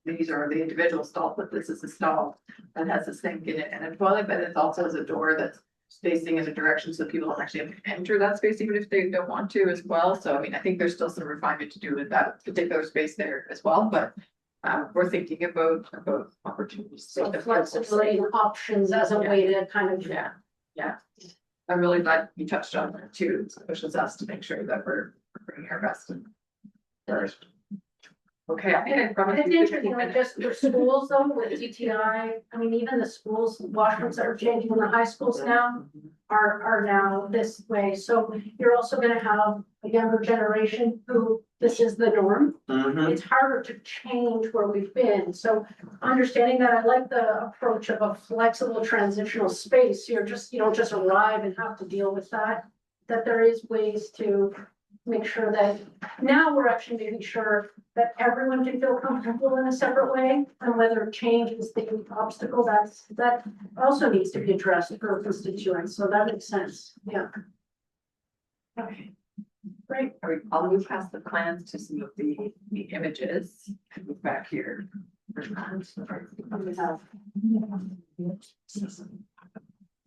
C: these are the individual stalls, but this is a stall that has a sink in it and a toilet, but it also has a door that's spacing in a direction so people don't actually have to enter that space even if they don't want to as well. So I mean, I think there's still some refinement to do with that particular space there as well, but we're thinking about opportunities.
D: So flexibility and options as a way to kind of.
C: Yeah. I'm really glad you touched on that too. It pushes us to make sure that we're bringing our best in first. Okay, I think I promised.
D: It's interesting, like just the schools though, with TTI, I mean, even the schools, washrooms that are changing in the high schools now are now this way. So you're also gonna have a younger generation who this is the norm. It's harder to change where we've been. So understanding that, I like the approach of a flexible transitional space. You don't just arrive and have to deal with that. That there is ways to make sure that now we're actually making sure that everyone can feel comfortable in a separate way, and whether change is the obstacle, that also needs to be addressed for constituents, so that makes sense, yeah.
C: Okay. Great, I'll move past the plans to some of the images, move back here.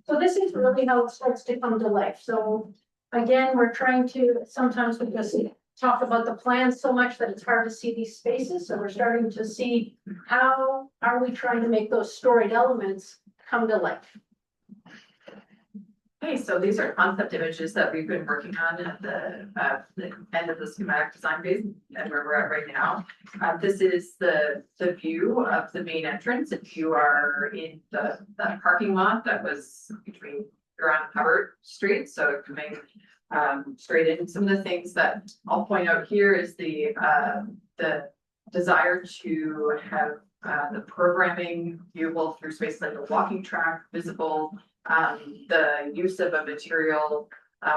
D: So this is really how it starts to come to life, so again, we're trying to, sometimes we just talk about the plans so much that it's hard to see these spaces. So we're starting to see how are we trying to make those storied elements come to life.
C: Okay, so these are concept images that we've been working on at the end of the schematic design phase and where we're at right now. This is the view of the main entrance. If you are in that parking lot that was between around Hubbard Street, so coming straight in. Some of the things that I'll point out here is the desire to have the programming viewable through spaces like the walking track visible, the use of a material.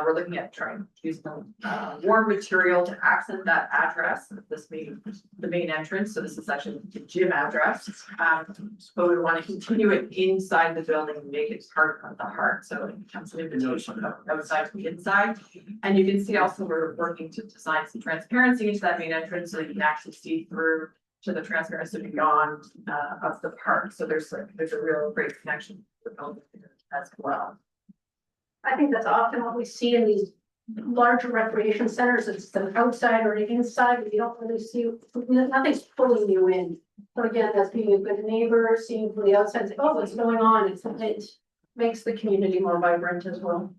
C: We're looking at trying to use warm material to accent that address of the main entrance. So this is actually the gym address. But we want to continue it inside the building and make it part of the heart. So it becomes an invitation outside to the inside. And you can see also we're working to design some transparency into that main entrance so you can actually see through to the transparency beyond of the park. So there's a real great connection to the building as well.
D: I think that's often what we see in these larger recreation centers. It's the outside or the inside, but you don't really see, nothing's pulling you in. So again, that's being a good neighbor, seeing from the outside, say, oh, what's going on? It makes the community more vibrant as well.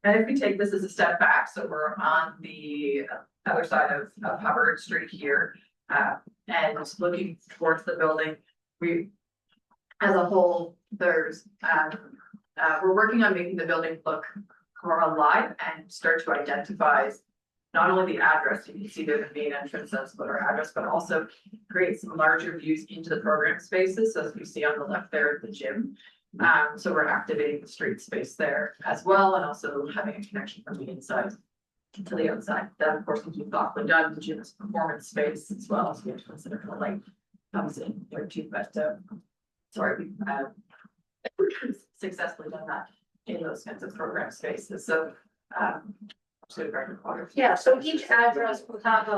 C: And if we take this as a step back, so we're on the other side of Hubbard Street here, and looking towards the building, we, as a whole, there's, we're working on making the building look more alive and start to identify not only the address, you can see there's the main entrance, that's what our address, but also create some larger views into the program spaces, as we see on the left there at the gym. So we're activating the street space there as well, and also having a connection from the inside to the outside. That of course, as we've thoughtfully done, the gym is performance space as well, so we have to consider kind of like comes in there too, but sorry, we've successfully done that in those kinds of program spaces. So
D: Yeah, so each address would have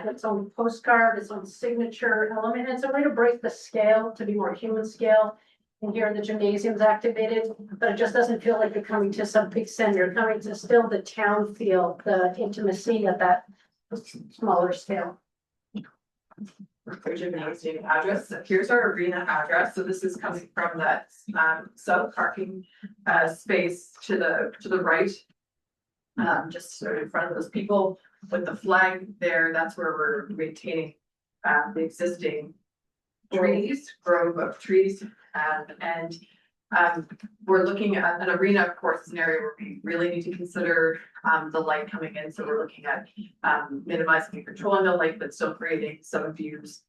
D: its own postcard, its own signature element. It's a way to break the scale to be more human scale. And here the gymnasium's activated, but it just doesn't feel like you're coming to some big center. You're coming to still the town feel, the intimacy at that smaller scale.
C: For gymnasium address, so here's our arena address, so this is coming from that south parking space to the right. Just sort of in front of those people with the flag there, that's where we're maintaining the existing grove of trees. And we're looking at an arena, of course, is an area where we really need to consider the light coming in. So we're looking at minimizing and controlling the light, but still creating some views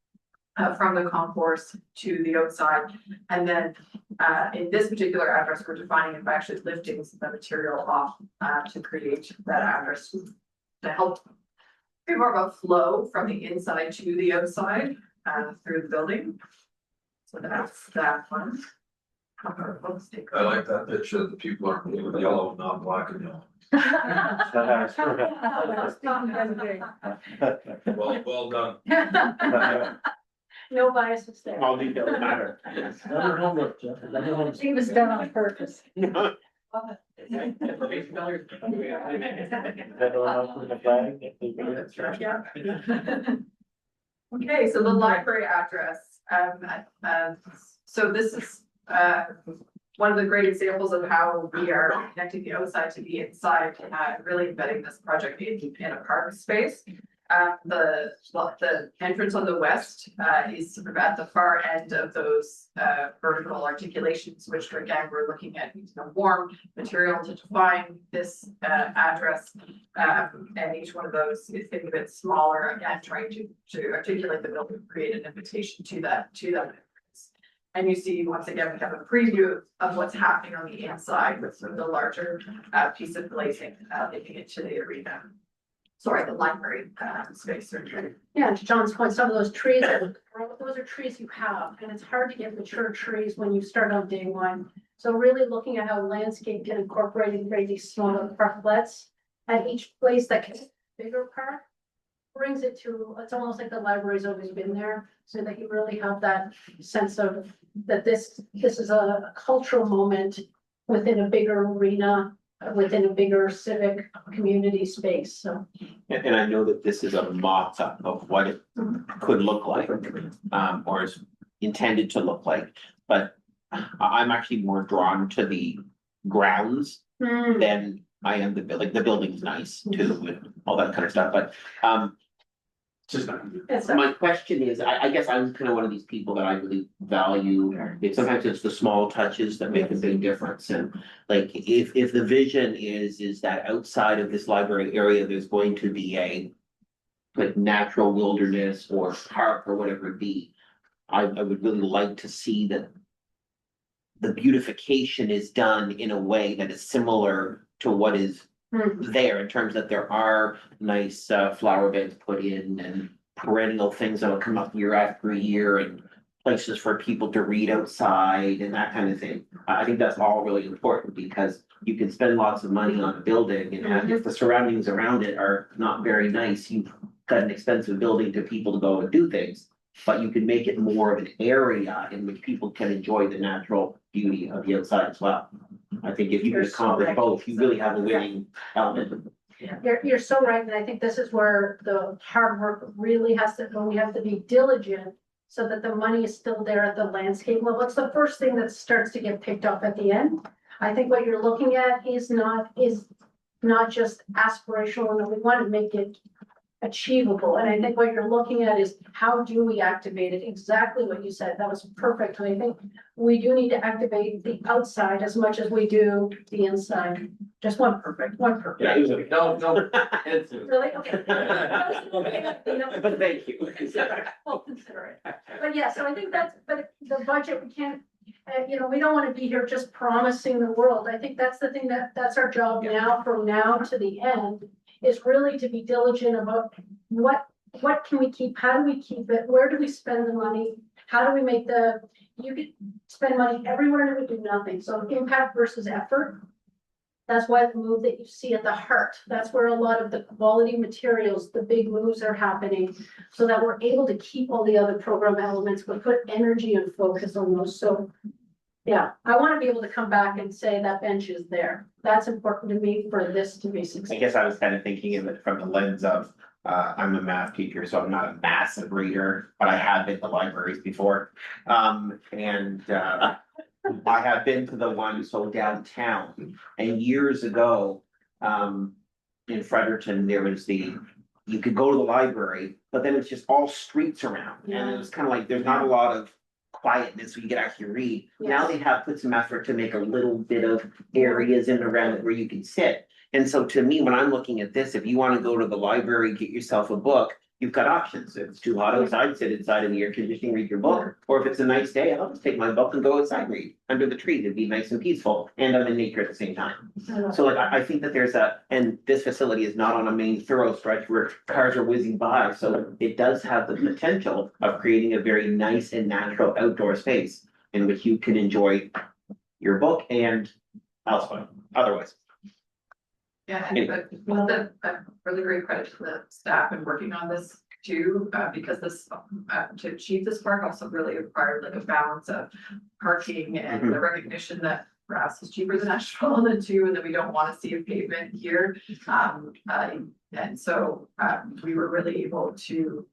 C: from the concourse to the outside. And then in this particular address, we're defining it by actually lifting some of the material off to create that address to help be more of a flow from the inside to the outside through the building. So that's that one.
F: I like that picture, the people are blue and yellow, not black and yellow. Well done.
D: No biases there.
E: All details matter.
J: Another homework, Jeff, another homework.
D: It was done on purpose.
C: Okay, so the library address, so this is, one of the great examples of how we are connecting the outside to the inside, really embedding this project in a park space. The entrance on the west, is sort of at the far end of those, vertical articulations, which again, we're looking at using a warm material to define this, address. And each one of those is getting a bit smaller, again, trying to articulate the building, create an invitation to that. And you see, once again, we have a preview of what's happening on the inside with sort of the larger, piece of glazing, making it to the arena. Sorry, the library, space.
D: Yeah, and to John's point, some of those trees, those are trees you have, and it's hard to get mature trees when you start on day one. So really looking at how landscape can incorporate and create these smaller parklets at each place that can bigger park. Brings it to, it's almost like the library's always been there, so that you really have that sense of that this is a cultural moment within a bigger arena, within a bigger civic community space, so.
E: And I know that this is a mock-up of what it could look like, or is intended to look like, but I'm actually more drawn to the grounds than I am the building. The building's nice too, and all that kind of stuff, but, just my question is, I guess I'm kind of one of these people that I really value. Sometimes it's the small touches that make a big difference, and like if the vision is that outside of this library area, there's going to be a like natural wilderness or park or whatever it be. I would really like to see that the beautification is done in a way that is similar to what is there, in terms that there are nice flower beds put in and perennial things that'll come up year after year, and places for people to read outside and that kind of thing. I think that's all really important, because you can spend lots of money on a building, and if the surroundings around it are not very nice, you've got an expensive building to people to go and do things. But you can make it more of an area in which people can enjoy the natural beauty of the outside as well. I think if you can accomplish both, you really have a winning element.
D: You're so right, and I think this is where the hard work really has to go. We have to be diligent so that the money is still there at the landscape level. It's the first thing that starts to get picked up at the end. I think what you're looking at is not just aspirational, and we want to make it achievable. And I think what you're looking at is how do we activate it? Exactly what you said. That was perfect. And I think we do need to activate the outside as much as we do the inside. Just one perfect.
E: Yeah, it was a, no.
D: Really? Okay.
E: But thank you.
D: We'll consider it. But yeah, so I think but the budget, we can't, we don't want to be here just promising the world. I think that's the thing that's our job now, from now to the end, is really to be diligent about what can we keep, how do we keep it, where do we spend the money, how do we make you could spend money everywhere and it would do nothing, so impact versus effort. That's why the move that you see at the heart, that's where a lot of the quality materials, the big moves are happening. So that we're able to keep all the other program elements, but put energy and focus on those. So yeah, I want to be able to come back and say that bench is there. That's important to me for this to be
E: I
D: successful.
E: guess I was kind of thinking of it from the lens of, I'm a math teacher, so I'm not a massive reader, but I have been to libraries before. I have been to the one so downtown, and years ago, in Fredericton, there was you could go to the library, but then it's just all streets around, and it was kind of like, there's not a lot of quietness where you could actually read. Now they have put some effort to make a little bit of areas in and around it where you can sit. And so to me, when I'm looking at this, if you want to go to the library, get yourself a book, you've got options. If it's too hot outside, sit inside in the air conditioning, read your book. Or if it's a nice day, I'll just take my book and go outside, read under the trees. It'd be nice and peaceful, and I'm in nature at the same time. So like, I think that and this facility is not on a main thorough stretch where cars are whizzing by. So it does have the potential of creating a very nice and natural outdoor space in which you can enjoy your book and elsewhere, otherwise.
C: Yeah, and really great credit to the staff in working on this too, because this, to achieve this park also really required like a balance of parking and the recognition that grass is cheaper than asphalt and too, and that we don't want to see a pavement here. And so we were really able to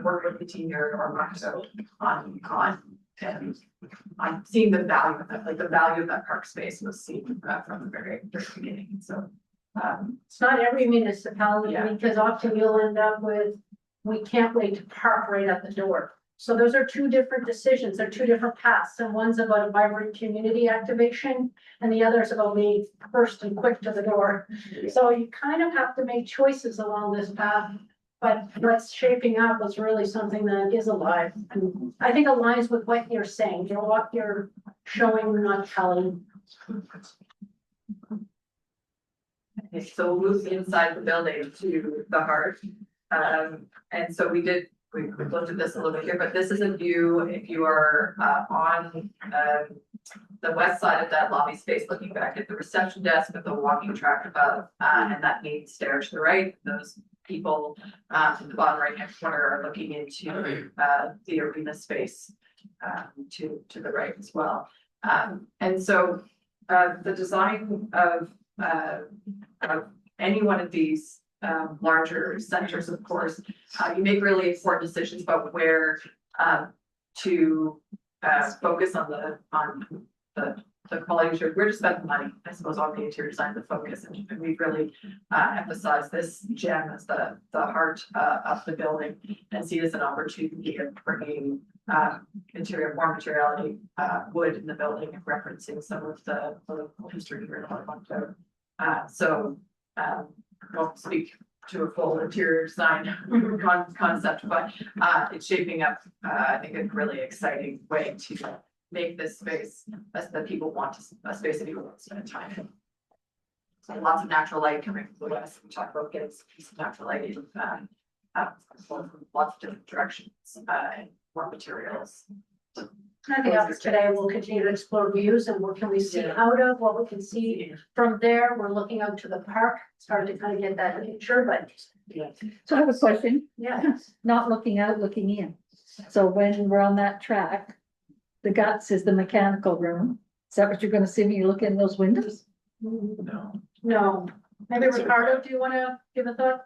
C: work with the team here at Oromocto on seeing the value of that, like the value of that park space was seen from the very beginning. So
D: It's not every municipality,
C: Yeah.
D: because often you'll end up with, we can't wait to park right at the door. So those are two different decisions, they're two different paths, and one's about a vibrant community activation, and the other is about being first and quick to the door. So you kind of have to make choices along this path, but what's shaping up is really something that is alive. And I think aligns with what you're saying, you know, what you're showing, not telling.
C: Okay, so we'll move inside the building to the heart. And so we looked at this a little bit here, but this is a view if you are on the west side of that lobby space, looking back at the reception desk with the walking track above, and that main stair to the right. Those people in the bottom right hand corner are looking into the arena space to the right as well. And so the design of any one of these larger centers, of course, you make really important decisions about where to focus on the quality of where to spend the money, I suppose, on the interior design, the focus, and we've really emphasized this gem as the heart of the building, and see it as an opportunity of bringing more materiality, wood in the building, and referencing some of the political history here in Oromocto. So won't speak to a full interior design concept, but it's shaping up, I think, a really exciting way to make this space that people want a space that people want to spend time in. So lots of natural light coming from the west. We talked about getting some natural light in from lots of different directions and more materials.
D: I think after today, we'll continue to explore views and what can we see out of, what we can see from there. We're looking out to the park. It's hard to kind of get that picture, but
H: So I have a question,
D: yeah.
H: not looking out, looking in. So when we're on that track, the guts is the mechanical room. Is that what you're gonna see when you look in those windows?
D: No, maybe Ricardo, do you want to give a thought?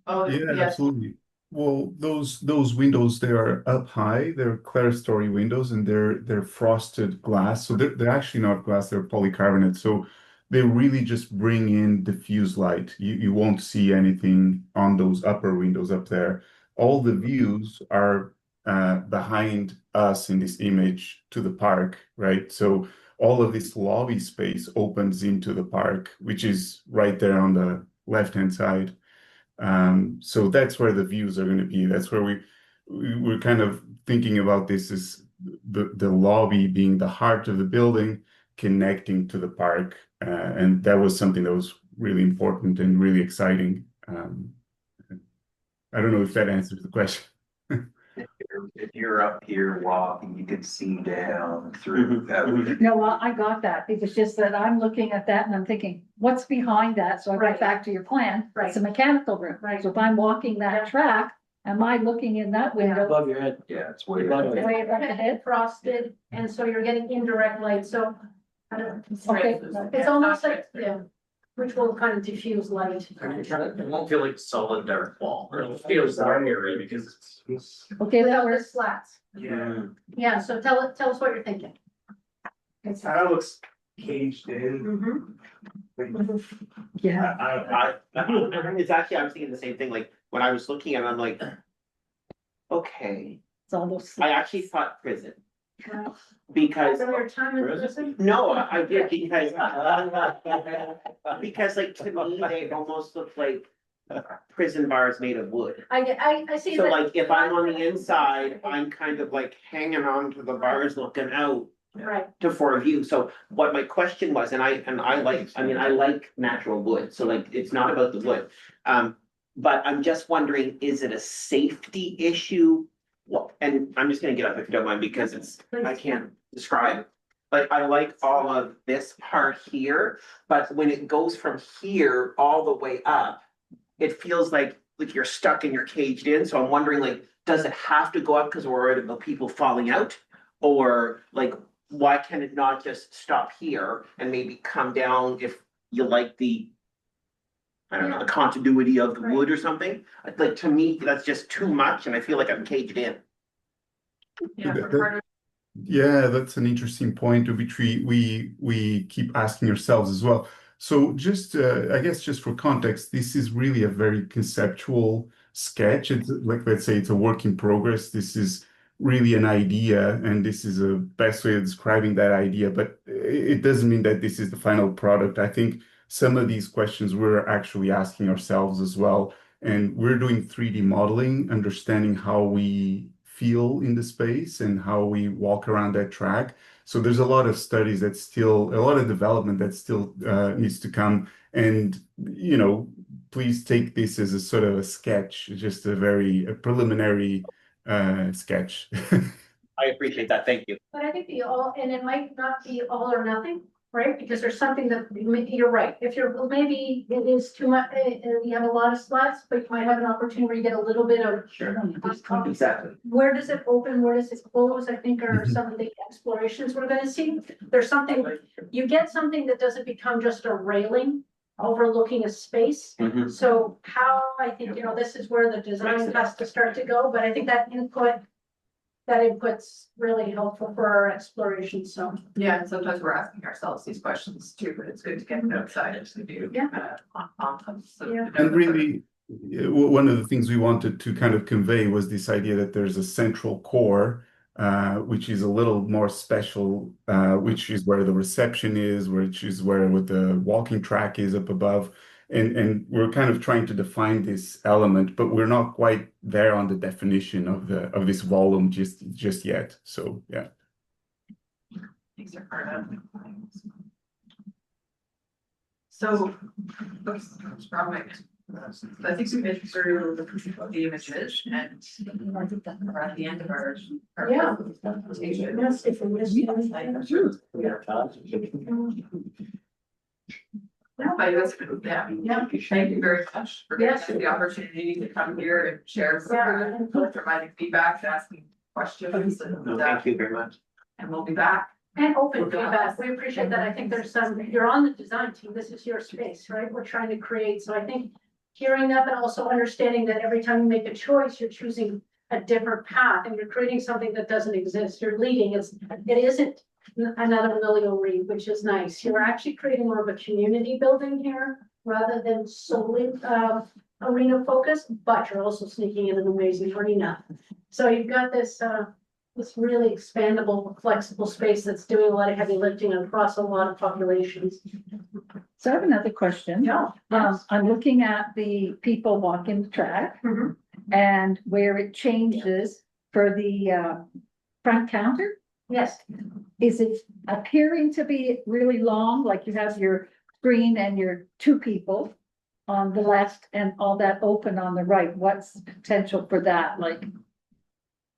C: Oh,
K: Yeah,
C: yes.
K: absolutely. Well, those windows, they are up high. They're clerestory windows, and they're frosted glass. So they're actually not glass. They're polycarbonate. So they really just bring in diffuse light. You won't see anything on those upper windows up there. All the views are behind us in this image to the park, right? So all of this lobby space opens into the park, which is right there on the left-hand side. So that's where the views are going to be. That's where we're kind of thinking about this as the lobby being the heart of the building, connecting to the park, and that was something that was really important and really exciting. I don't know if that answers the question.
G: If you're up here walking, you can see down through that.
H: No, well, I got that. It was just that I'm looking at that and I'm thinking, what's behind that? So I
D: Right.
H: went back to your plan.
D: Right.
H: It's a mechanical room.
D: Right.
H: So if I'm walking that track, am I looking in that window?
J: Above your head.
G: Yeah, it's way.
J: Above your head.
D: Way above the head frosted, and so you're getting indirect light, so. I don't,
H: Okay.
D: it's almost like, yeah, which will kind of diffuse light.
A: It won't feel like solid dark wall, or it'll feel dark area because it's.
H: Okay, that
D: Without the
H: works.
D: slats.
A: Yeah.
D: Yeah, so tell us what you're thinking.
L: It kind of looks caged in.
H: Yeah.
E: It's actually, I was thinking the same thing, like, when I was looking at it, I'm like, okay,
H: It's almost.
E: I actually thought prison. Because,
D: So your time in prison?
E: no, I did, because like, to me, they almost look like prison bars made of wood.
D: I see
E: So
D: that.
E: like, if I'm on the inside, I'm kind of like hanging on to the bars looking out
D: Right,
E: for a view. So what my question was, and I like, I mean, I like natural wood, so like, it's not about the wood. But I'm just wondering, is it a safety issue? Well, and I'm just gonna get up if you don't mind, because I can't describe. Like, I like all of this part here, but when it goes from here all the way up, it feels like you're stuck and you're caged in, so I'm wondering, like, does it have to go up because we're worried about people falling out? Or like, why can it not just stop here and maybe come down if you like the, I don't know, the continuity of the wood or something? Like, to me, that's just too much and I feel like I'm caged in.
C: Yeah,
K: That-
C: for part of
K: Yeah, that's an interesting point to which we keep asking ourselves as well. So just I guess just for context, this is really a very conceptual sketch. It's like, let's say it's a work in progress. This is really an idea, and this is a best way of describing that idea, but it doesn't mean that this is the final product. I think some of these questions we're actually asking ourselves as well. And we're doing 3D modeling, understanding how we feel in the space and how we walk around that track. So there's a lot of studies that still, a lot of development that still needs to come. And, you know, please take this as a sort of a sketch, just a preliminary sketch.
E: I appreciate that, thank you.
D: but I think and it might not be all or nothing, right? Because there's something that, you're right, if maybe it is too much, you have a lot of slats, but you might have an opportunity where you get a little bit of.
E: Sure, exactly.
D: Where does it open, where does it close, I think are some of the explorations we're gonna see. There's something, you get something that doesn't become just a railing overlooking a space.
E: Mhm.
D: So how, I think, this is where the design has to start to go, but I think that input's really helpful for our exploration, so.
C: Yeah, and sometimes we're asking ourselves these questions too, but it's good to get them outside as we do.
D: Yeah.
C: On them, so.
D: Yeah.
K: And really, one of the things we wanted to kind of convey was this idea that there's a central core, which is a little more special, which is where the reception is, which is where the walking track is up above. And we're kind of trying to define this element, but we're not quite there on the definition of this volume just yet. So yeah.
C: Things are hard out. So, that's probably, I think we made through the images and we're at the end of our.
D: Yeah.
C: Presentation.
D: Yes, if we just-
C: Yeah, thank you very much for giving us
D: Yes.
C: the opportunity to come here and share,
D: Yeah.
C: providing feedback, asking questions,
E: No, thank you very much.
C: and we'll be back.
D: And open feedback, we appreciate that, I think there's some, you're on the design team, this is your space, right, we're trying to create, so I think. Hearing that, but also understanding that every time you make a choice, you're choosing a different path, and you're creating something that doesn't exist, you're leading, it isn't. Another Lily O'Reed, which is nice, you're actually creating more of a community building here, rather than solely, arena focused, but you're also sneaking in an amazing arena. So you've got this really expandable, flexible space that's doing a lot of heavy lifting across a lot of populations.
H: So I have another question.
D: Yeah.
H: I'm looking at the people walking the track
D: Mhm.
H: and where it changes for the front counter.
D: Yes,
H: Is it appearing to be really long, like you have your screen and your two people on the left and all that open on the right? What's the potential for that? Like,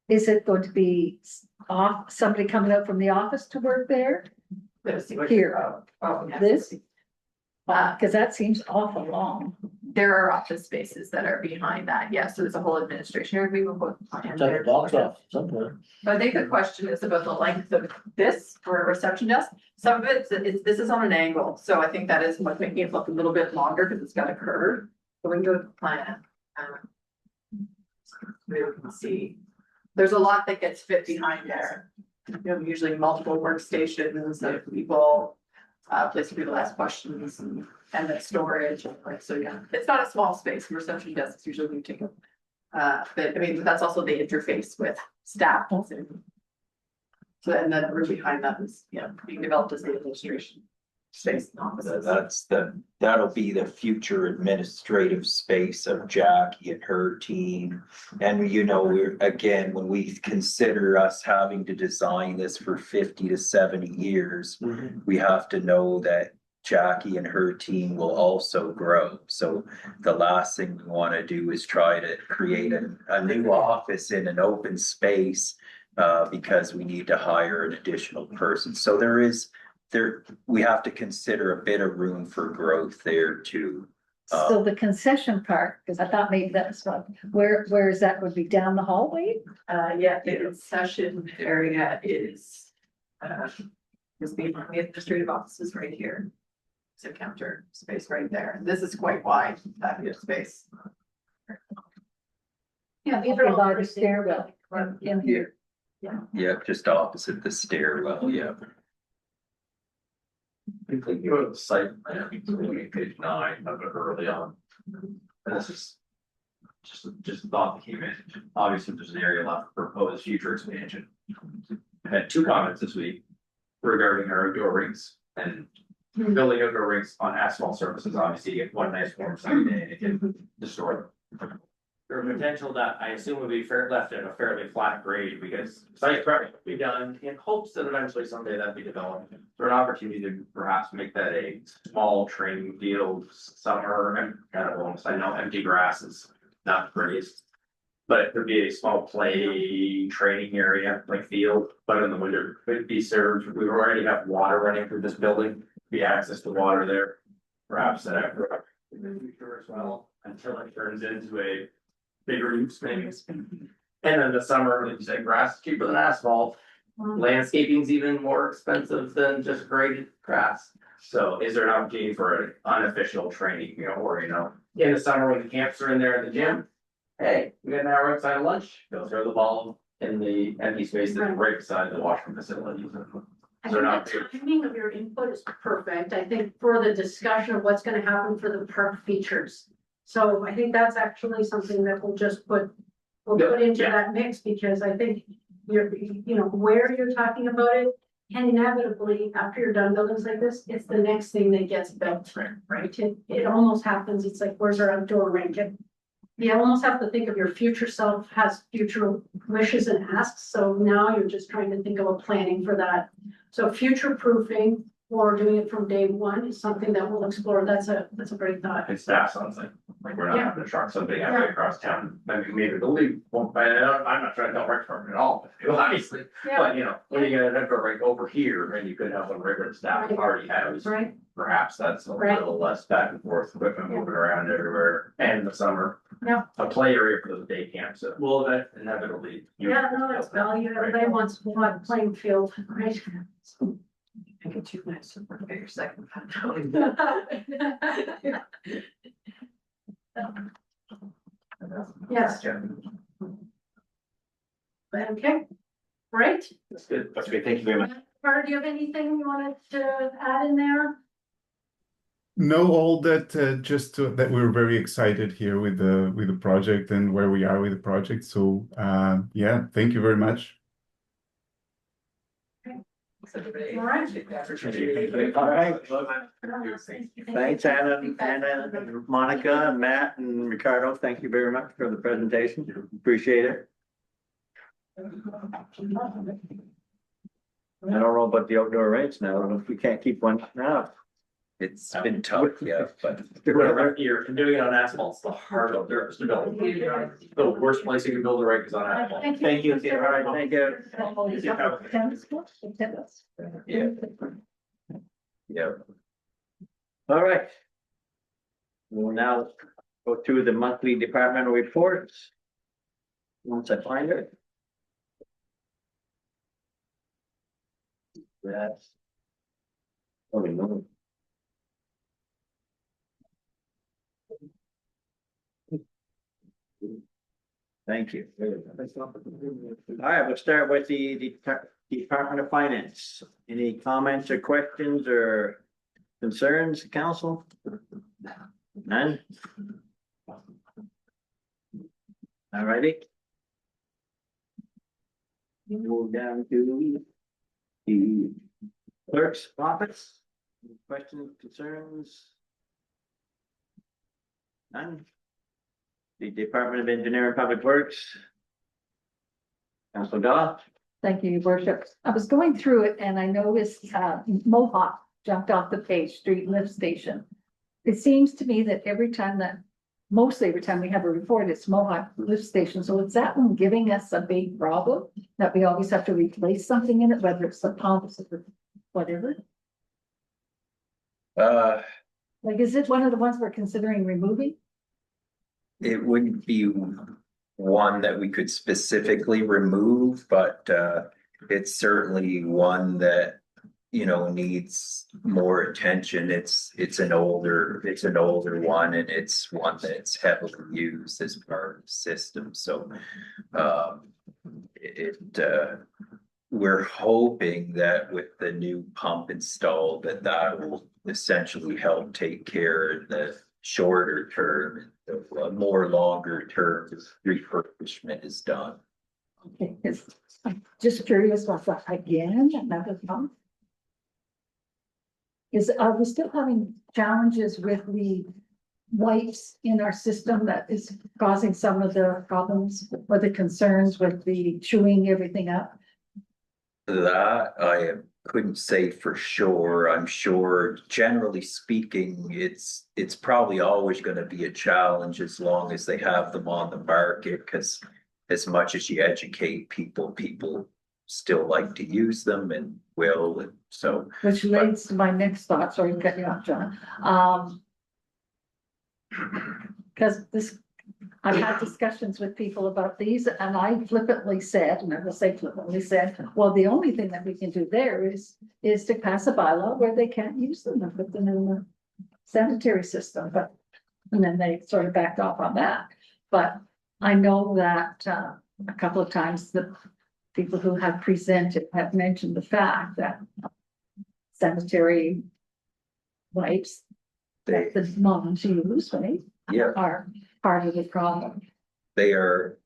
H: is it going to be off, somebody coming out from the office to work there?
C: Let's see what
H: Here.
C: yes.
H: This? Cause that seems awful long.
C: There are office spaces that are behind that, yes, so there's a whole administration area, we will put.
J: Take a box off somewhere.
C: But I think the question is about the length of this for a reception desk. Some of this is on an angle, so I think that is what's making it look a little bit longer because it's got a curve. So we can go to the plan. We can see, there's a lot that gets fit behind there. You know, usually multiple workstations of people, place for people to ask questions and then storage, and like, so yeah, it's not a small space, reception desks usually we take up. But I mean, that's also the interface with staff. So, and then the room behind that is, being developed as the administration space and offices.
G: That'll be the future administrative space of Jackie and her team. And you know, when we consider us having to design this for 50 to 70 years, we have to know that Jackie and her team will also grow. So the last thing we want to do is try to create a new office in an open space because we need to hire an additional person. So we have to consider a bit of room for growth there too.
H: So the concession part, because I thought maybe that's what, where is that, would be down the hallway?
C: The concession area is behind the administrative offices right here. So counter space right there. This is quite wide, that space.
D: Yeah, these are all
H: By the stairwell in here.
G: Yeah, just opposite the stairwell, yeah.
F: If you go to the site, plan, page 9 of it early on. And this is just a thought that came in. Obviously, there's an area left for proposed future expansion. I had 2 comments this week regarding our outdoor rinks and building outdoor rinks on asphalt surfaces. Obviously, you get one nice warm sunny day and it can destroy them. There's potential that I assume will be left at a fairly flat grade because site prep will be done in hopes that eventually someday that'd be developed. For an opportunity to perhaps make that a small training field summer and kind of almost, I know empty grass is not the prettiest. But it could be a small play training area like field, but in the winter could be served. We already have water running through this building, be access to water there. Perhaps that in the future as well, until it turns into a bigger use maybe. And then the summer, like you said, grass is cheaper than asphalt. Landscaping's even more expensive than just graded grass. So is there an opportunity for an unofficial training, or in the summer when the camps are in there at the gym? Hey, we got an hour outside of lunch, go throw the ball in the empty space that's right beside the washroom facilities.
D: I think the timing of your input is perfect. I think for the discussion of what's gonna happen for the park features. So I think that's actually something that we'll just put into that mix, because I think where you're talking about it. And inevitably, after you're done buildings like this, it's the next thing that gets built, right? It almost happens, it's like, where's our outdoor rink? You almost have to think of your future self has future wishes and asks, so now you're just trying to think of a planning for that. So future proofing or doing it from day one is something that we'll explore. That's a great thought.
F: It's staff something, like we're not having to truck something halfway across town. I mean, maybe the league won't, I'm not trying to tell rec department at all, obviously. But when you get an outdoor rink over here, and you could have one regular staff already has.
D: Right.
F: Perhaps that's a little less back and forth equipment moving around everywhere, and in the summer.
D: Yeah.
F: A play area for those day camps that will inevitably.
D: Yeah, no, that's value. Everybody wants a playing field, right?
C: Make it 2 minutes to work at your second.
D: Yes. Okay, great.
F: That's good. That's great. Thank you very much.
D: Carter, do you have anything you wanted to add in there?
K: No, all that that we're very excited here with the project and where we are with the project. So yeah, thank you very much.
C: All
B: All right. Thanks, Anna, Monica, Matt, and Ricardo. Thank you very much for the presentation. Appreciate it. I don't know about the outdoor rinks now. I don't know if we can't keep one now.
G: It's been tough, yeah, but
L: Whatever year, and doing it on asphalt's the hardest dirt to build. The worst place you can build a rake is on asphalt.
B: Thank you, all right, thank you.
H: Tennis court, tennis.
G: yeah. Yeah,
B: All right. We'll now go through the monthly departmental reports. Once I find it. That's. Oh, no. Thank you. All right, we'll start with the Department of Finance. Any comments or questions or concerns, council? None? All righty. Move down to the clerk's office. Any questions, concerns? None? The Department of Engineering and Public Works. Council Daw.
H: Thank you, your worship. I was going through it and I noticed Mohawk jumped off the page, street lift station. It seems to me that mostly every time we have a report, it's Mohawk lift station. So is that one giving us a big problem? That we always have to replace something in it, whether it's the pumps or whatever? Like, is it one of the ones we're considering removing?
G: it wouldn't be one that we could specifically remove, but it's certainly one that, you know, needs more attention. It's an older one, and it's one that's heavily used as part of the system. So we're hoping that with the new pump installed, that will essentially help take care of the shorter term. The more longer term refurbishment is done.
H: Okay, I'm just curious about that again, another pump. Are we still having challenges with the wipes in our system that is causing some of the problems or the concerns with the chewing everything up?
G: That I couldn't say for sure. I'm sure, generally speaking, it's probably always going to be a challenge as long as they have them on the market, because as much as you educate people still like to use them and will, and so.
H: Which leads to my next thought, sorry to cut you off, John. Because I've had discussions with people about these, and I flippantly said, and I will say flippantly said, well, the only thing that we can do there is to pass a bylaw where they can't use them and put them in the sanitary system, and then they sort of backed off on that. But I know that a couple of times the people who have presented have mentioned the fact that sanitary wipes that the moms use, right?
G: Yeah.
H: Are part of the problem.
G: They are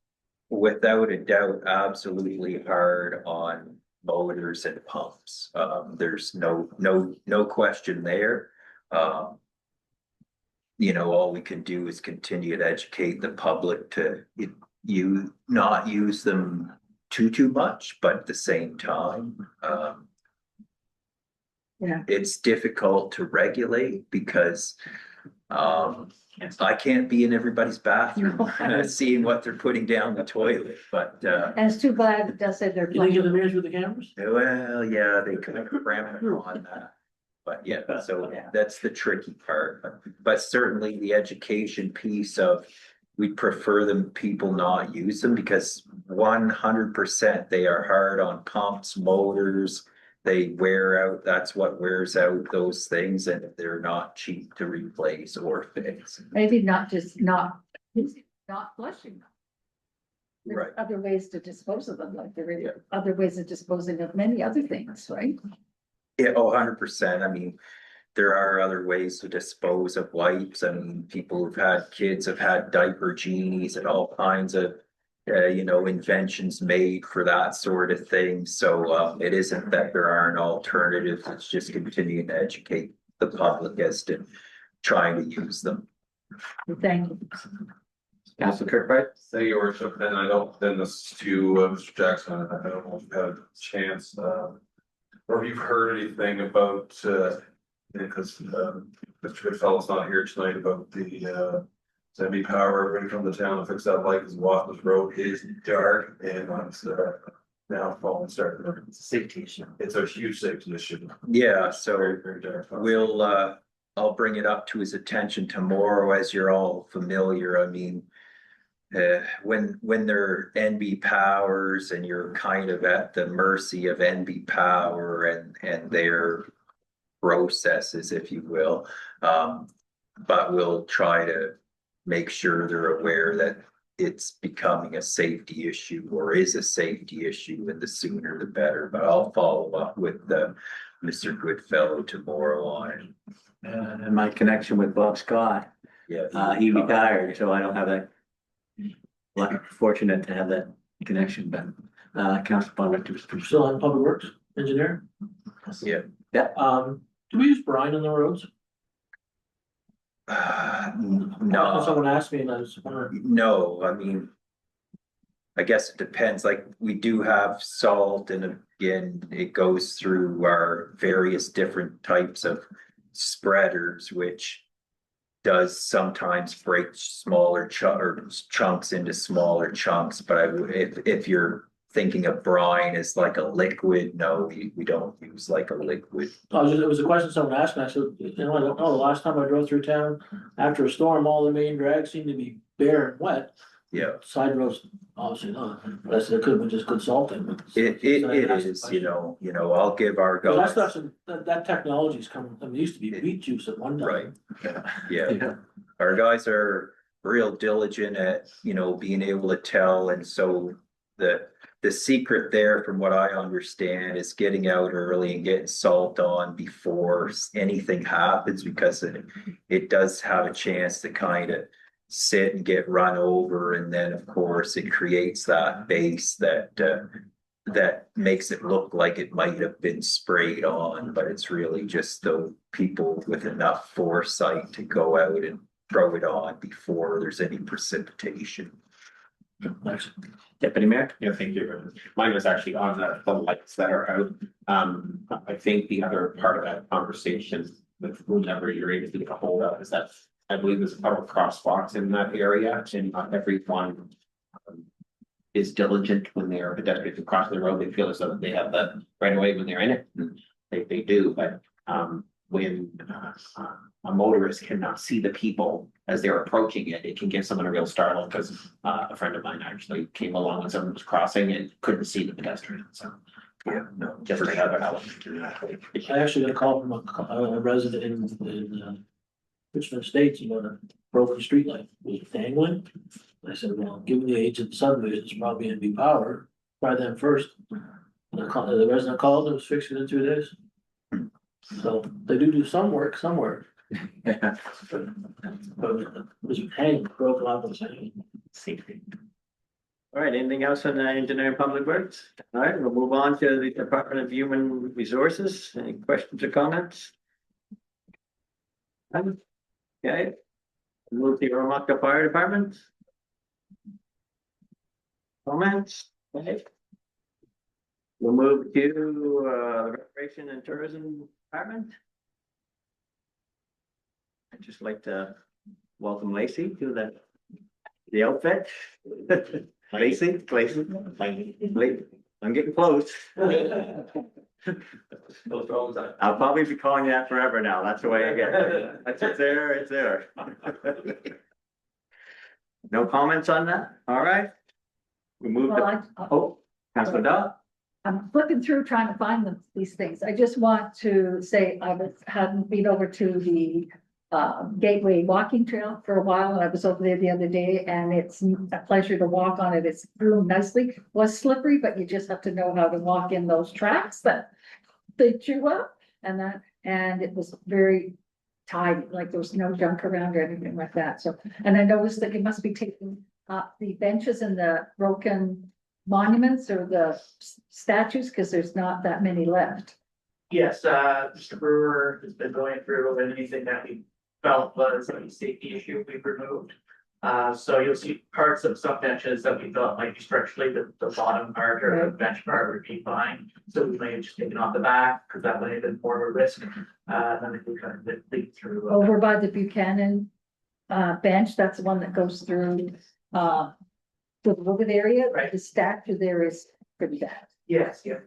G: without a doubt absolutely hard on motors and pumps. There's no question there. You know, all we can do is continue to educate the public to not use them too much, but at the same time,
H: Yeah.
G: it's difficult to regulate because I can't be in everybody's bathroom seeing what they're putting down the toilet, but
H: And it's too bad it does say they're.
J: You think you're the mirrors with the cameras?
G: well, yeah, they kind of parameter on that. But yeah, so that's the tricky part, but certainly the education piece of, we prefer them people not use them, because 100% they are hard on pumps, motors. They wear out, that's what wears out those things, and they're not cheap to replace or fix.
H: Maybe not flushing them. There's
G: Right.
H: other ways to dispose of them, like there are other ways of disposing of many other things, right?
G: Yeah, 100%. I mean, there are other ways to dispose of wipes. I mean, people who've had kids have had diaper genies and all kinds of inventions made for that sort of thing. So it isn't that there aren't alternatives, it's just continuing to educate the public as to trying to use them.
H: Thank you.
B: Councilor Kirkbride.
F: Say, your worship, and I don't, then this to Mr. Jackson, I don't know if you've had a chance, or if you've heard anything about Because, Mr. Goodfellow's not here tonight about the, semi power, everybody from the town to fix that light, because Watless Road is dark and it's, now falling starting.
G: It's a safety issue.
F: It's a huge safety issue.
G: Yeah, so
F: Very, very dark.
G: we'll, I'll bring it up to his attention tomorrow, as you're all familiar. I mean, when they're NB powers and you're kind of at the mercy of NB power and their processes, if you will. But we'll try to make sure they're aware that it's becoming a safety issue or is a safety issue, and the sooner the better. But I'll follow up with Mr. Goodfellow tomorrow on it.
B: And my connection with Bob Scott,
G: Yeah.
B: he retired, so I don't have that. Fortunate to have that connection, but, Council Palmer,
J: Still on Public Works Engineer.
G: Yeah.
J: Do we use brine on the roads?
G: No.
J: Someone asked me and I was wondering.
G: No, I mean, I guess it depends, like, we do have salt and again, it goes through our various different types of spreaders, which does sometimes break smaller chunks into smaller chunks, but if you're thinking of brine as like a liquid, no, we don't use like a liquid.
J: It was a question someone asked and I said, I don't know, the last time I drove through town after a storm, all the main drags seemed to be bare and wet.
G: Yeah.
J: Side roads, obviously not, but I said it could have been just good salting.
G: It is, you know, I'll give our
J: But
G: guys.
J: that's not, that technology's coming, I mean, it used to be wheat juice at one time.
G: Right. Yeah, our guys are real diligent at, being able to tell, and so the secret there, from what I understand, is getting out early and getting salt on before anything happens, because it does have a chance to kind of sit and get run over, and then of course it creates that base that makes it look like it might have been sprayed on, but it's really just the people with enough foresight to go out and throw it on before there's any precipitation.
J: Thanks.
B: Deputy Mayor?
E: Yeah, thank you. Mine was actually on the lights that are out. I think the other part of that conversation with whoever you're able to get a hold of is that I believe there's a couple of crosswalks in that area, and not everyone is diligent when they're pedestrians across the road. They feel as though they have that right away when they're in it. They do, but when a motorist cannot see the people as they're approaching it, it can give someone a real startle, because a friend of mine actually came along when someone was crossing and couldn't see the pedestrian, so.
G: Yeah, no,
E: Just another element to that.
J: I actually got a call from a resident in Richmond Estates about a broken streetlight, was dangling. I said, well, given the age of the subdivision, it's probably gonna be power, try them first. The resident called, it was fixed in 2 days. So they do some work somewhere.
B: Yeah.
J: But it was hanging, broken off and saying.
B: Safety. All right, anything else on the engineering public works? All right, we'll move on to the Department of Human Resources. Any questions or comments? Okay. Move to the Oromocto Fire Department. Comments? Okay. We'll move to the Recreation and Tourism Department. I'd just like to welcome Lacey to the outfit. Lacey, I'm getting close. I'll probably be calling you that forever now. That's the way I get it. It's there, it's there. No comments on that? All right. We move to, Councilor Dow.
H: I'm flipping through trying to find these things. I just want to say hadn't been over to the Gateway Walking Trail for a while, and I was over there the other day, and it's a pleasure to walk on it. It's groomed nicely. Was slippery, but you just have to know how to walk in those tracks that they chew up, and it was very tidy, like there was no junk around or anything like that. So, and I noticed that you must be taking the benches and the broken monuments or the statues, because there's not that many left.
A: Yes, Mr. Brewer has been going through, and anything that we felt was a safety issue, we've removed. So you'll see parts of some benches that we thought might be structurally, the bottom part or the bench part would be fine. So we may have just taken off the back, because that would have been more of a risk, then if we kind of leak through.
H: Over by the Buchanan bench, that's the one that goes through the wooded area,
A: Right.
H: the stack through there is pretty bad.
A: Yes, yeah.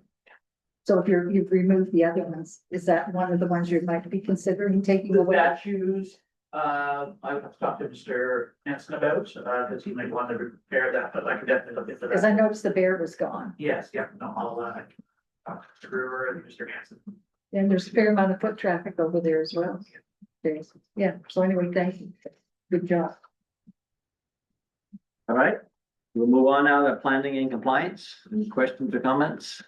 H: So if you've removed the other ones, is that one of the ones you might be considering taking
A: The
H: away?
A: statues, I've talked to Mr. Hanson about, because he might want to repair that, but I could definitely look into
H: Because I
A: that.
H: noticed the bear was gone,
A: Yes, yeah, no, I'll, talk to Mr. Brewer and Mr. Hanson.
H: and there's a fair amount of foot traffic over there as well. There's, yeah, so anyway, thank you. Good job.
B: All right, we'll move on now to planning and compliance. Any questions or comments?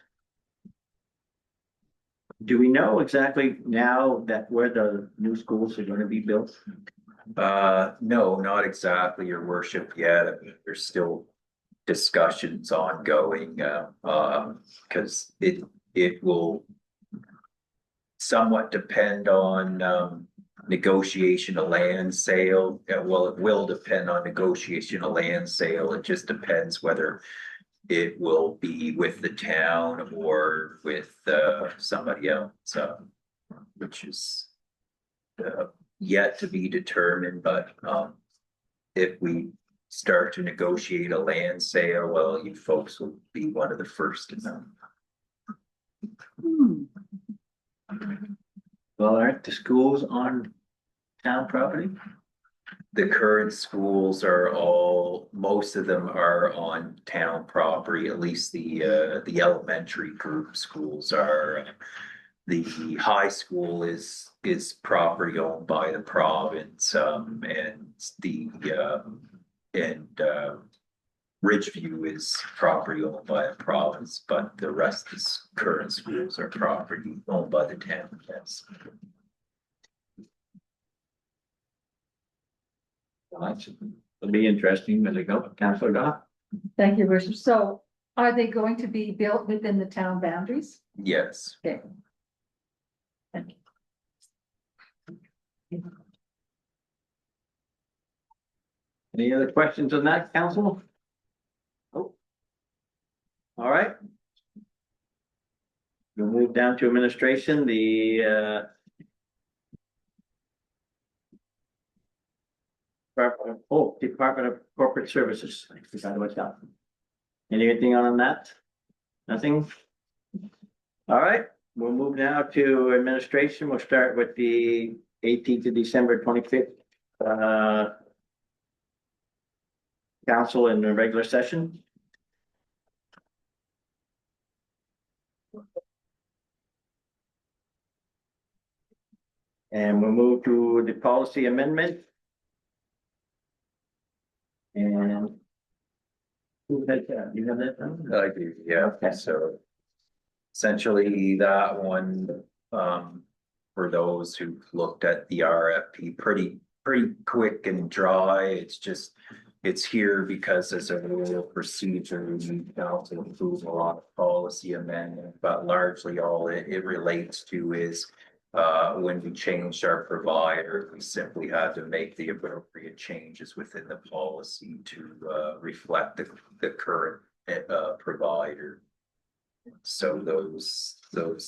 B: Do we know exactly now that where the new schools are gonna be built?
G: No, not exactly, your worship, yet. There's still discussions ongoing, because it will somewhat depend on, negotiation of land sale. Well, it will depend on negotiation of land sale. It just depends whether it will be with the town or with, somebody else, which is yet to be determined, but, if we start to negotiate a land sale, well, you folks will be one of the first to know.
B: Well, aren't the schools on town property?
G: The current schools are all, most of them are on town property, at least the elementary group schools are. The high school is property owned by the province, and Ridgeview is property owned by the province, but the rest of the current schools are property owned by the town, yes.
B: It'll be interesting when they go, Councilor Goff.
H: Thank you, Worship. So are they going to be built within the town boundaries?
G: Yes.
H: Okay. Thank you.
B: Any other questions on that, council? Oh. All right. We'll move down to administration, Department of Corporate Services. I forgot about that. Anything on that? Nothing? All right, we'll move now to administration. We'll start with the 18th of December 25th. Council in the regular session. And we'll move to the policy amendment. And who had that? You have that done?
G: I do, yeah,
B: Okay.
G: so essentially that one, for those who looked at the RFP, pretty quick and dry. It's just, it's here because as a rule of procedure, we need council approval on a policy amendment, but largely all it relates to is when we changed our provider, we simply had to make the appropriate changes within the policy to reflect the current provider. So those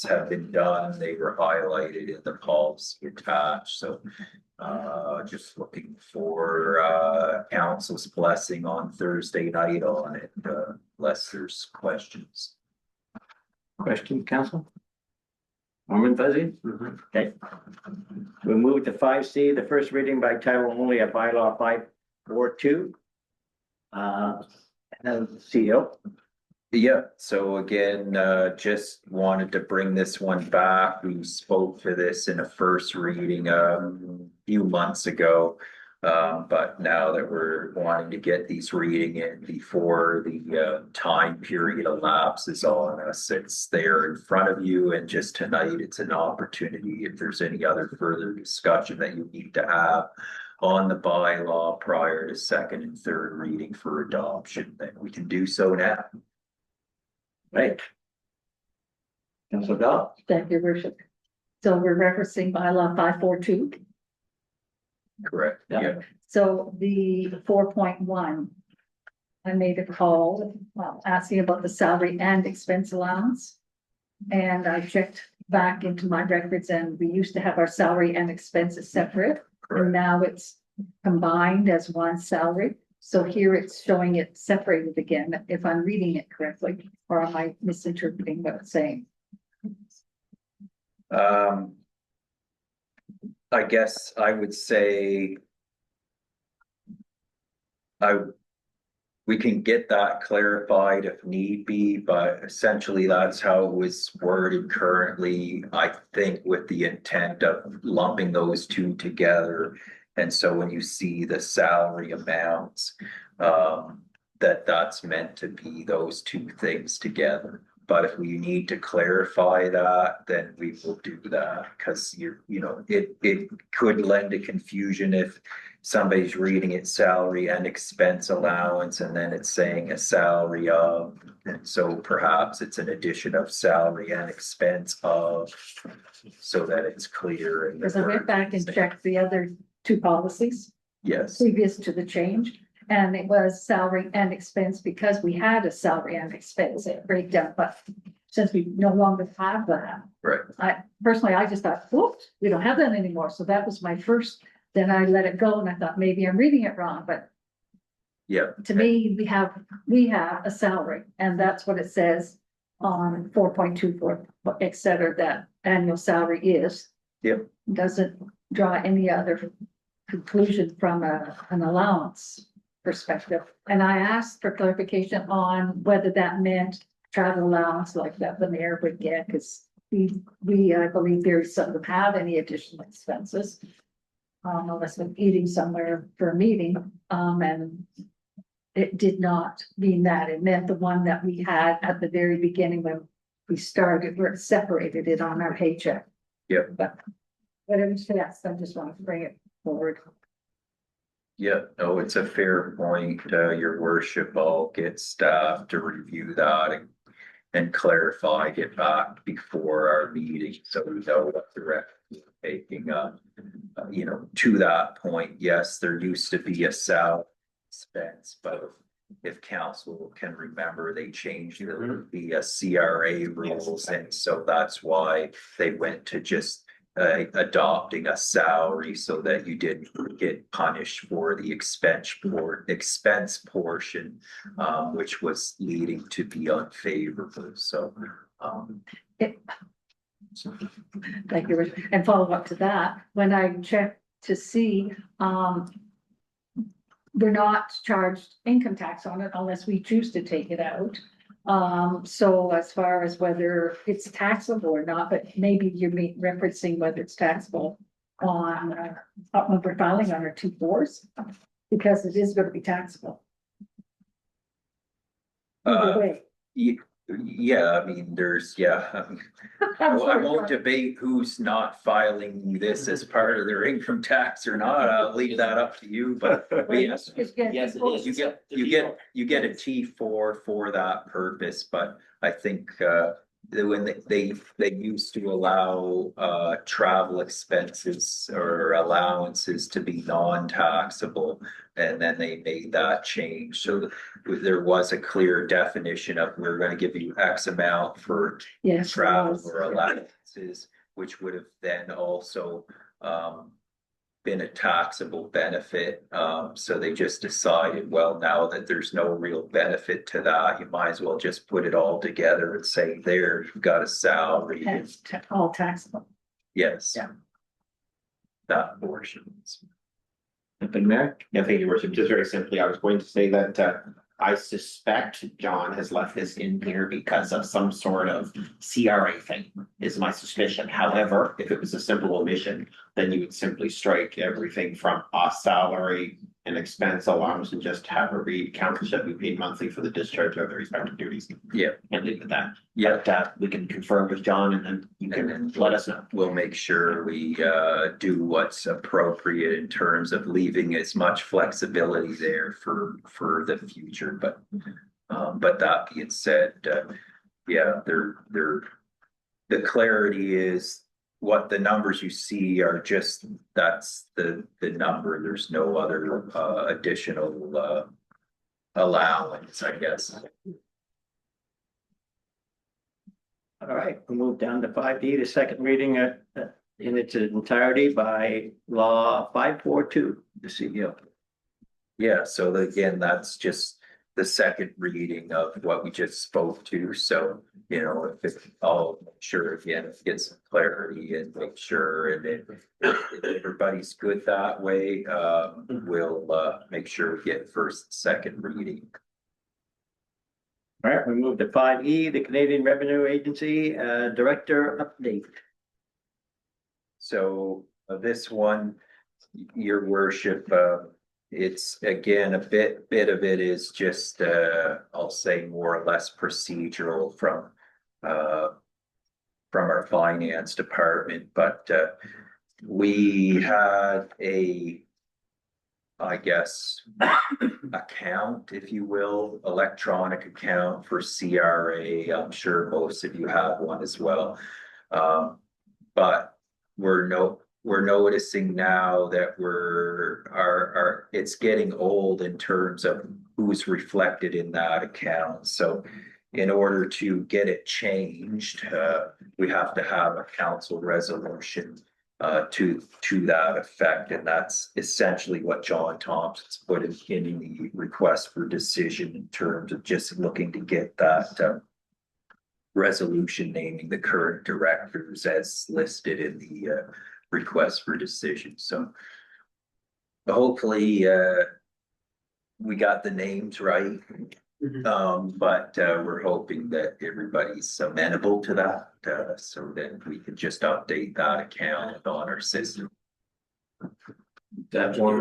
G: have been done. They were highlighted in the policy attached. So just looking for council's blessing on Thursday night on it, unless there's questions.
B: Question, council? Norman Fuzzy? Okay. We'll move to 5C, the first reading by title only of bylaw 542. And then CEO.
G: Yeah, so again, just wanted to bring this one back. We spoke to this in a first reading a few months ago. But now that we're wanting to get these reading in before the time period elapses on us, it's there in front of you. And just tonight, it's an opportunity. If there's any other further discussion that you need to have on the bylaw prior to second and third reading for adoption, then we can do so now.
B: Right. Councilor Dodd.
H: Thank you, Worship. So we're referencing bylaw 542.
G: Correct, yeah.
H: So the 4.1. I made a call, asking about the salary and expense allowance. And I checked back into my records and we used to have our salary and expenses separate. And now it's combined as one salary. So here it's showing it separated again, if I'm reading it correctly, or am I misinterpreting what it's saying?
G: I guess I would say. We can get that clarified if need be, but essentially that's how it was worded currently. I think with the intent of lumping those two together. And so when you see the salary amounts, that's meant to be those two things together. But if we need to clarify that, then we will do that, because it could lend to confusion if somebody's reading it salary and expense allowance, and then it's saying a salary of, and so perhaps it's an addition of salary and expense of, so that it's clear.
H: Because I went back and checked the other two policies
G: Yes,
H: previous to the change. And it was salary and expense because we had a salary and expense breakdown, but since we no longer have that.
G: right.
H: I just thought, whoops, we don't have that anymore. So that was my first, then I let it go and I thought maybe I'm reading it wrong, but
G: Yeah.
H: to me, we have a salary and that's what it says on 4.24, et cetera, that annual salary is.
G: Yep.
H: Doesn't draw any other conclusion from an allowance perspective. And I asked for clarification on whether that meant travel allowance like that the mayor would get, because I believe very seldom have any additional expenses. Unless we're eating somewhere for a meeting, and it did not mean that. It meant the one that we had at the very beginning when we started, where it separated it on our paycheck.
G: Yep.
H: But whatever it's fast, I just wanted to bring it forward.
G: Yeah, no, it's a fair point, your worship. I'll get staff to review that and clarify, get back before our meeting, so we know what direction we're taking. To that point, yes, there used to be a salary expense, but if council can remember, they changed the CRA rules, and so that's why they went to just adopting a salary, so that you didn't get punished for the expense portion, which was leading to be unfavorable. So,
H: Thank you, Rich. And follow up to that, when I checked to see, we're not charged income tax on it unless we choose to take it out. So as far as whether it's taxable or not, but maybe you're referencing whether it's taxable on, when we're filing on our 2/4s, because it is going to be taxable. Either way.
G: yeah, I mean, I won't debate who's not filing this as part of their income tax or not. I'll leave that up to you, but yes.
E: Yes, it is.
G: You get a T4 for that purpose, but I think when they used to allow travel expenses or allowances to be non-taxable, and then they made that change. So there was a clear definition of, we're going to give you X amount for travel or allowances, which would have then also been a taxable benefit. So they just decided, well, now that there's no real benefit to that, you might as well just put it all together and say, there, you've got a salary.
H: It's all taxable.
G: Yes.
H: Yeah.
G: That portion.
E: Nothing there? Yeah, thank you, worship. Just very simply, I was going to say that I suspect John has left this in here because of some sort of CRA thing, is my suspicion. However, if it was a simple omission, then you would simply strike everything from a salary and expense allowance and just have a read council shall be paid monthly for the discharge of their respective duties.
G: Yeah.
E: And leave it at that.
G: Yeah.
E: But we can confirm with John and then you can let us know.
G: We'll make sure we do what's appropriate in terms of leaving as much flexibility there for the future. But that being said, yeah, the clarity is what the numbers you see are just, that's the number. There's no other additional allowance, I guess.
B: All right, we'll move down to 5D, the second reading in its entirety by law 542, the CEO.
G: Yeah, so again, that's just the second reading of what we just spoke to. So, you know, I'll make sure again, get some clarity and make sure, and if everybody's good that way, we'll make sure we get first, second reading.
B: All right, we move to 5E, the Canadian Revenue Agency Director update.
G: So this one, your worship, it's again, a bit of it is just, I'll say more or less procedural from our finance department, but we had I guess, account, if you will, electronic account for CRA. I'm sure most of you have one as well. But we're noticing now that it's getting old in terms of who's reflected in that account. So in order to get it changed, we have to have a council resolution to that effect, and that's essentially what John Thompson's put in the request for decision in terms of just looking to get that resolution naming the current directors as listed in the request for decision. So hopefully we got the names right. But we're hoping that everybody's amenable to that, so that we can just update that account on our system.
B: That warm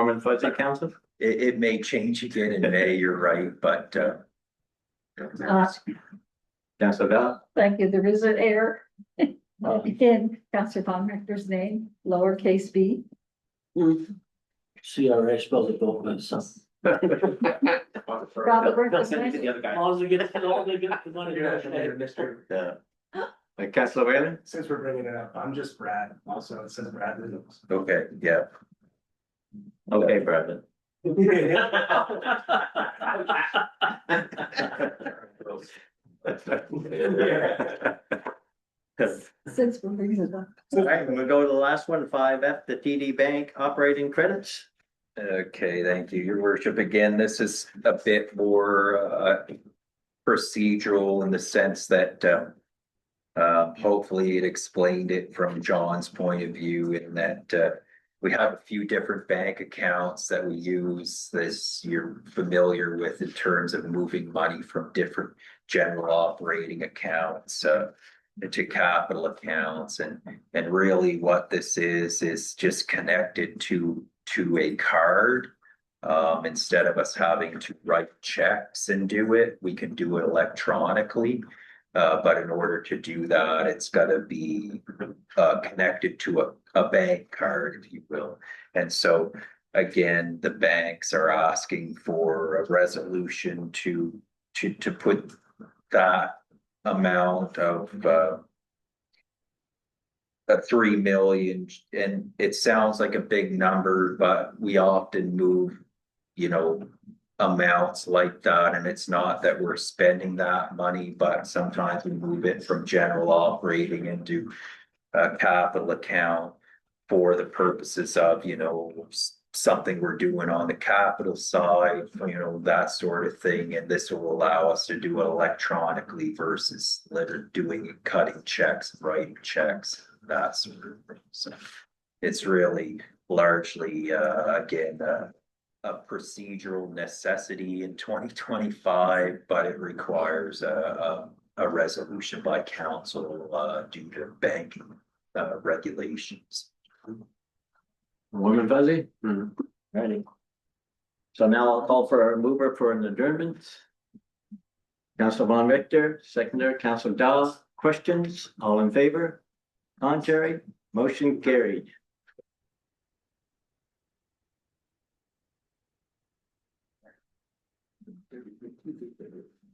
B: and fuzzy, council?
G: It may change again in May, you're right, but
B: Councilor Bell?
H: Thank you. There is an error in Councillor Von Richter's name, lowercase b.
J: CRA spells it both ways, so.
H: Robert Richter's name.
J: As long as they get the money.
B: Councilor Whalen?
A: Since we're bringing it up, I'm just Brad, also, it says Brad Williams.
G: okay, yeah.
B: Okay, Bradley.
H: Since we're bringing it up.
B: All right, and we'll go to the last one, 5F, the TD Bank operating credits.
G: Okay, thank you, your worship. Again, this is a bit more procedural in the sense that hopefully it explained it from John's point of view, in that we have a few different bank accounts that we use, this you're familiar with, in terms of moving money from different general operating accounts to capital accounts, and really what this is just connected to a card. Instead of us having to write checks and do it, we can do it electronically. But in order to do that, it's got to be connected to a bank card, if you will. And so again, the banks are asking for a resolution to put that amount of 3 million, and it sounds like a big number, but we often move, you know, amounts like that, and it's not that we're spending that money, but sometimes we move it from general operating into a capital account for the purposes of, you know, something we're doing on the capital side, you know, that sort of thing. And this will allow us to do it electronically versus doing it, cutting checks, writing checks, that sort of thing. So it's really largely again a procedural necessity in 2025, but it requires a resolution by council due to banking regulations.
B: Warm and fuzzy? Ready. So now I'll call for a mover for an adjournment. Councilor Von Richter, seconder, Councilor Dahl. Questions? All in favor? Contrary? Motion carried.